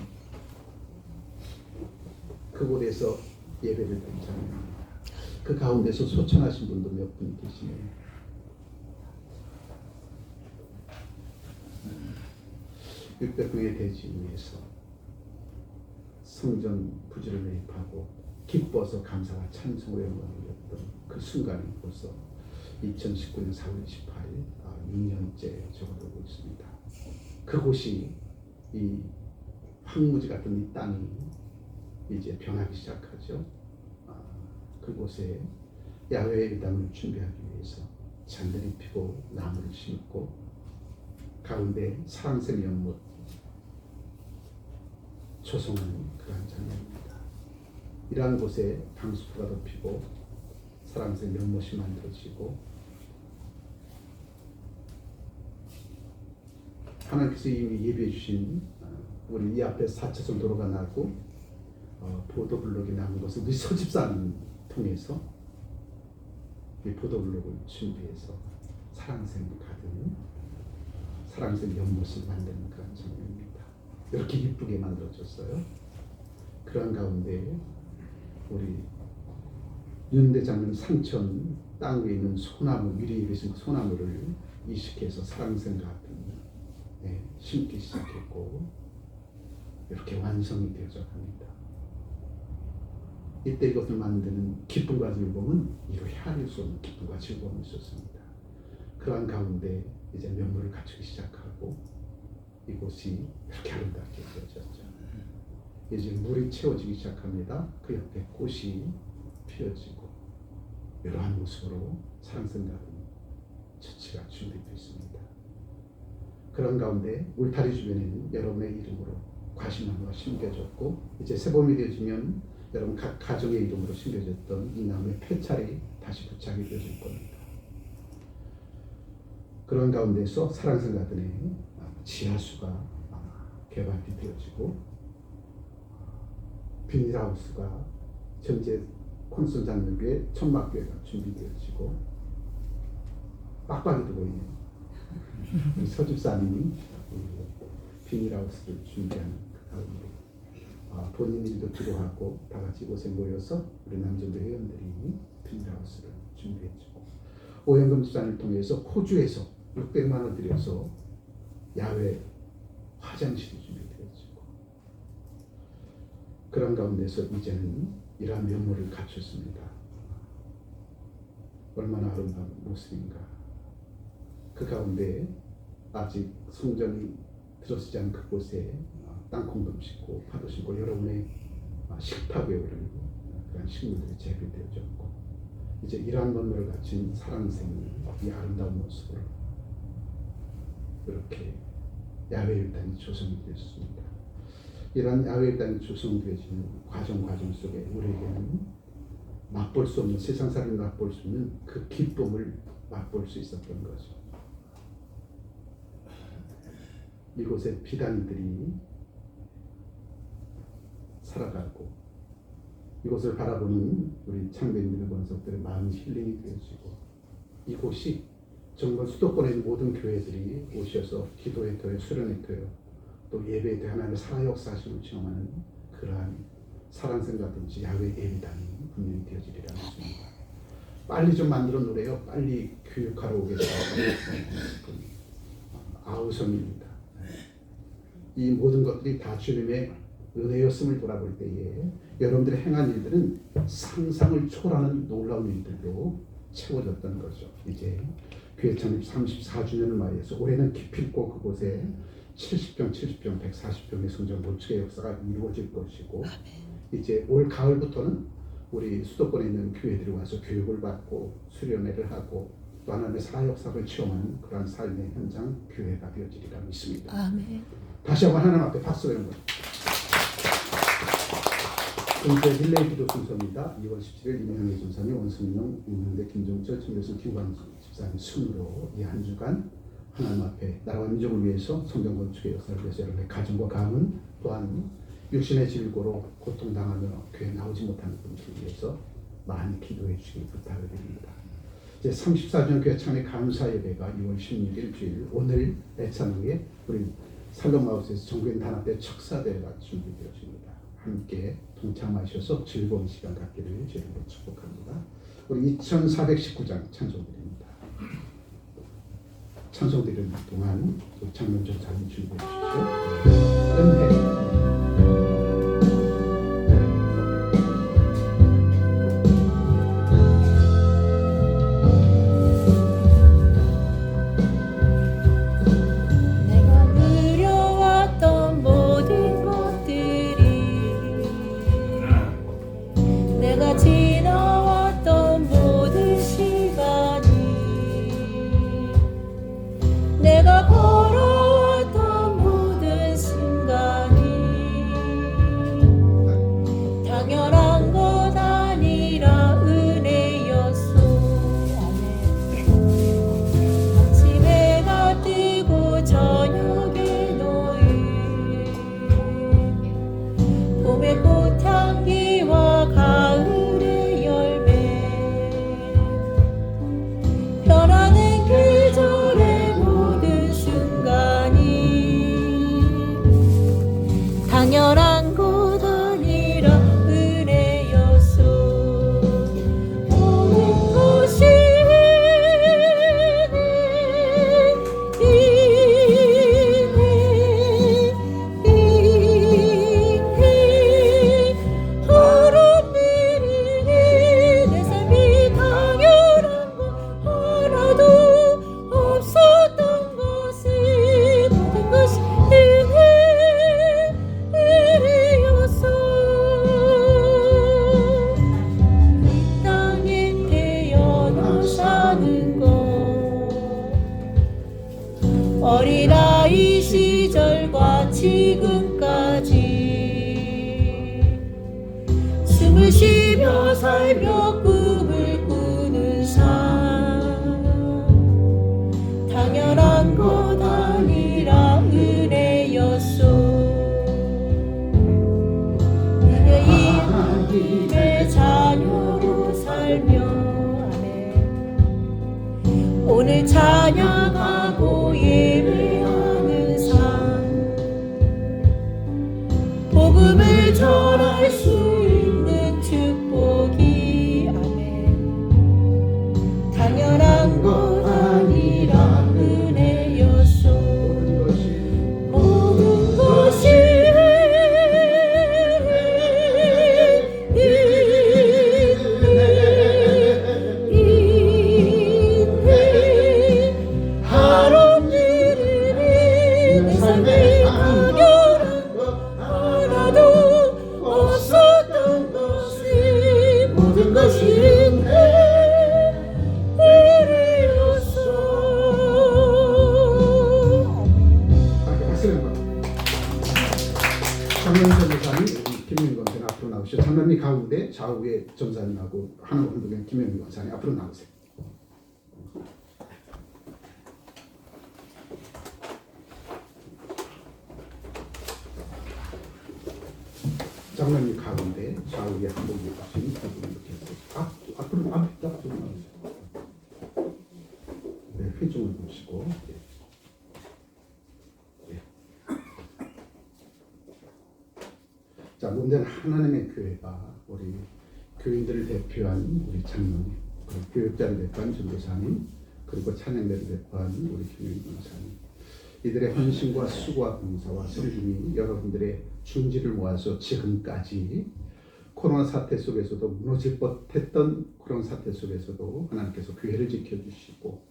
그곳에서 예배를 드리잖아요. 그 가운데서 소천하신 분도 몇 분 계시네요. 육백평의 대지 위에서 성전 부지를 매입하고 기뻐서 감사와 찬송을 영광했던 그 순간이 벌써 2019년 4월 28일 6년째 접어들고 있습니다. 그곳이 이 황무지 같은 이 땅이 이제 변하기 시작하죠. 그곳에 야훼의 예당을 준비하기 위해서 잔들이 피고 나무를 심고 가운데 사랑샘 연못 조성하는 그러한 장면입니다. 이러한 곳에 방수포가 덮이고 사랑샘 연못이 만들어지고 하나님께서 이미 예비해 주신 우리 이 앞에 4차선 도로가 나고 보도블록이 나온 것을 우리 서집사님 통해서 이 보도블록을 준비해서 사랑샘 가득 사랑샘 연못을 만드는 그런 장면입니다. 이렇게 이쁘게 만들어졌어요. 그런 가운데 우리 윤대장은 상천 땅 위에 있는 소나무 미리 계신 소나무를 이식해서 사랑샘 같은 심기 시작했고 이렇게 완성이 되어져 갑니다. 이때 이것을 만드는 기쁨과 즐거움은 이루 헤아릴 수 없는 기쁨과 즐거움이 있었습니다. 그러한 가운데 이제 면모를 갖추기 시작하고 이곳이 이렇게 아름답게 되어졌죠. 이제 물이 채워지기 시작합니다. 그 옆에 꽃이 피어지고 이러한 모습으로 사랑샘 같은 처치가 준비되어 있습니다. 그런 가운데 울타리 주변에는 여러분의 이름으로 과시나무가 심겨졌고 이제 새봄이 되어지면 여러분 각 가정의 이름으로 심겨졌던 이 나무의 폐찰이 다시 부착이 되어질 겁니다. 그런 가운데서 사랑샘 가든의 지하수가 개발이 되어지고 비닐하우스가 전체 콘솔 장르교회 천막교회가 준비되어지고 빡빡이 들고 있는 우리 서집사님이 비닐하우스를 준비하는 그 가운데 본인 일도 필요하고 다 같이 이곳에 모여서 우리 남전도 회원들이 비닐하우스를 준비해주고 오영금 집사님을 통해서 호주에서 600만 원 들여서 야외 화장실이 준비되어지고 그런 가운데서 이제는 이러한 면모를 갖췄습니다. 얼마나 아름다운 모습인가. 그 가운데 아직 성전이 들어서지 않은 그곳에 땅콩 좀 심고 파도 심고 여러분의 식탁에 오르는 그런 식물들이 재배되어졌고 이제 이러한 면모를 갖춘 사랑샘이 이 아름다운 모습으로 이렇게 야외 일단이 조성이 되었습니다. 이런 야훼의 땅이 조성되어지는 과정 속에 우리에게는 맛볼 수 없는, 세상 사람이 맛볼 수 없는 그 기쁨을 맛볼 수 있었던 거죠. 이곳에 비단이들이 살아가고 이곳을 바라보는 우리 창배인들의 권속들의 마음이 힐링이 되어지고 이곳이 정말 수도권에 있는 모든 교회들이 오셔서 기도의 터에 수련의 터에 또 예배의 터 하나님의 살아 역사하심을 체험하는 그러한 사랑생가든지 야훼 예비단이 분명히 되어지리라 믿습니다. 빨리 좀 만들어 놓으래요. 빨리 교육하러 오겠다고 아우성입니다. 이 모든 것들이 다 주님의 은혜였음을 돌아볼 때에 여러분들이 행한 일들은 상상을 초월하는 놀라운 일들로 채워졌던 거죠. 이제 교회 창립 34주년을 맞이해서 올해는 기필코 그곳에 70평, 140평의 성전 건축의 역사가 이루어질 것이고 이제 올 가을부터는 우리 수도권에 있는 교회들이 와서 교육을 받고 수련회를 하고 또 하나님의 살아 역사를 체험하는 그러한 삶의 현장 교회가 되어지리라 믿습니다. 아멘. 다시 한번 하나님 앞에 박수 외는 것. 이제 릴레이 기도 순서입니다. 2월 17일 이명희 전사님, 원승용, 임명대, 김종철, 청교선, 김광 집사님 순으로 이 한 주간 하나님 앞에 나라와 민족을 위해서 성경 건축의 역사를 위해서 여러분의 가정과 가문 또한 육신의 질고로 고통당하며 교회 나오지 못하는 분들을 위해서 많이 기도해 주시기 부탁을 드립니다. 이제 34주년 교회 창립 감사 예배가 2월 16일 주일 오늘 애찬 후에 우리 살롱마우스에서 정교인 단합대 척사대회가 준비되어집니다. 함께 동참하셔서 즐거운 시간 갖기를 주님으로 축복합니다. 우리 2419장 찬송드립니다. 찬송 드리는 동안 장면 좀 잘 준비해 주시고 은혜 내가 걸어왔던 모든 순간이 당연한 것 아니라 은혜였소. 아침에 해가 뜨고 저녁에 노을, 봄의 꽃향기와 가을의 열매, 변하는 계절의 모든 순간이 당연한 것 아니라 은혜였소. 모든 것이 하루 일이 내 삶이 당연한 것 하나도 없었던 것은 모든 것이 은혜였소. 이 땅에 태어나 사는 것 어린아이 시절과 지금까지 숨을 쉬며 살며 꿈을 꾸는 삶 당연한 것 아니라 은혜였소. 은혜인 하나님의 자녀로 살며 아멘. 오늘 찬양하고 예배하는 삶 복음을 전할 수 있는 축복이 아멘. 당연한 것 아니라 은혜였소. 모든 것이 하루 일이 내 삶에 당연한 것 하나도 없었던 장로님 전사님 김영민 권사님 앞으로 나오시죠. 장로님 가운데 좌우에 전사님하고 하나 운동에 김영민 권사님 앞으로 나오세요. 장로님 가운데 좌우에 한복이 가신 두 분 이렇게 해서 앞으로 앞으로 나오세요. 네, 회중을 보시고. 자, 문제는 하나님의 교회가 우리 교인들을 대표한 우리 장로님, 그리고 교육자를 대표한 전도사님, 그리고 찬양대를 대표한 우리 김영민 권사님, 이들의 헌신과 수고와 봉사와 섬김이 여러분들의 중지를 모아서 지금까지 코로나 사태 속에서도 무너질 뻔했던 코로나 사태 속에서도 하나님께서 교회를 지켜주시고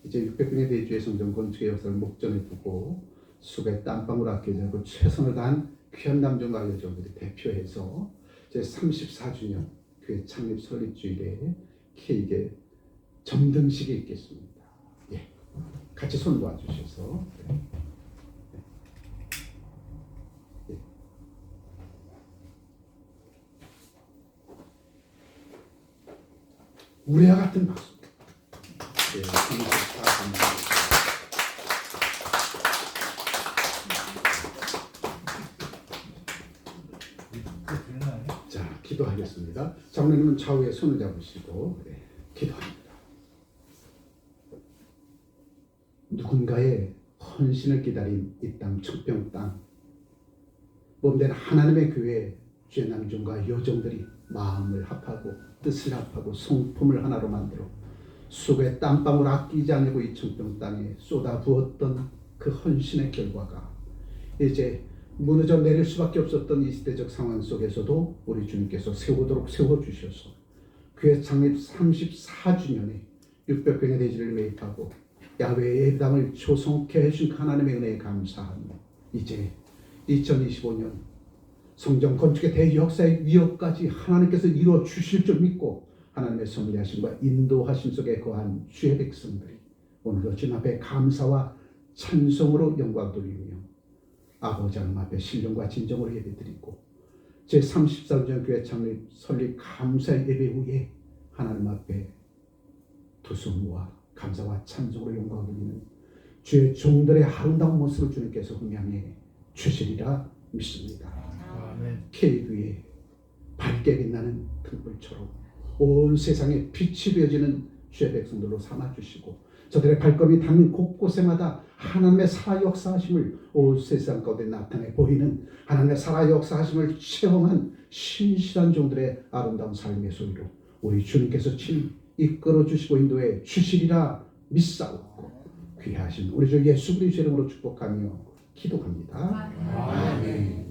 이제 600분의 대주의 성전 건축의 역사를 목전에 두고 수고의 땀방울 아끼지 않고 최선을 다한 귀한 남정과 여정들이 대표해서 제 34주년 교회 창립 설립주일에 케이크에 점등식이 있겠습니다. 예, 같이 손 놓아주셔서 예. 우리와 같은 박수. 예, 34주년. 자, 기도하겠습니다. 장로님은 좌우에 손을 잡으시고 기도합니다. 누군가의 헌신을 기다린 이 땅 청평 땅, 몸된 하나님의 교회 주의 남종과 여종들이 마음을 합하고 뜻을 합하고 성품을 하나로 만들어 수고의 땀방울 아끼지 않고 이 청평 땅에 쏟아부었던 그 헌신의 결과가 이제 무너져 내릴 수밖에 없었던 이 시대적 상황 속에서도 우리 주님께서 세우도록 세워주셔서 교회 창립 34주년에 600병의 대지를 매입하고 야훼의 예배당을 조성케 해주신 하나님의 은혜에 감사하며 이제 2025년 성전 건축의 대역사의 위협까지 하나님께서 이루어 주실 줄 믿고 하나님의 섭리하심과 인도하심 속에 거한 주의 백성들이 오늘도 주님 앞에 감사와 찬송으로 영광 돌리며 아버지 하나님 앞에 신령과 진정으로 예배드리고 제34주년 교회 창립 설립 감사의 예배 후에 하나님 앞에 두 손 모아 감사와 찬송으로 영광 돌리는 주의 종들의 아름다운 모습을 주님께서 흥양해 주시리라 믿습니다. K교회에 밝게 빛나는 등불처럼 온 세상에 빛이 되어지는 주의 백성들로 삼아주시고 저들의 발걸음이 닿는 곳곳에마다 하나님의 살아 역사하심을 온 세상 가운데 나타내 보이는 하나님의 살아 역사하심을 체험한 신실한 종들의 아름다운 삶의 소리로 우리 주님께서 친히 이끌어 주시고 인도해 주시리라 믿사옵고 귀하신 우리 주 예수 그리스도의 이름으로 축복하며 기도합니다. 아멘.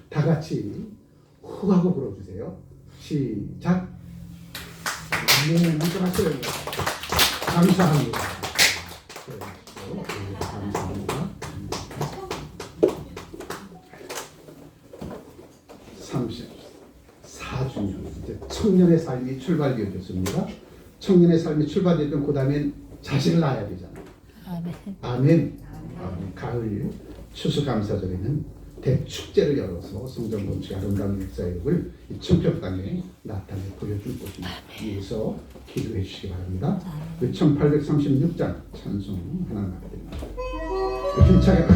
다 같이 후 하고 불어주세요. 시작. 네, 먼저 하세요. 감사합니다. 네, 감사합니다. 34주년 이제 청년의 삶이 출발되어졌습니다. 청년의 삶이 출발되면 그 다음엔 자식을 낳아야 되잖아요. 아멘. 아멘. 가을 추수감사절에는 대축제를 열어서 성전 건축의 아름다운 역사역을 이 청평 땅에 나타내 보여줄 것입니다. 위해서 기도해 주시기 바랍니다. 1836장 찬송 하나님 앞에 드립니다. 힘차게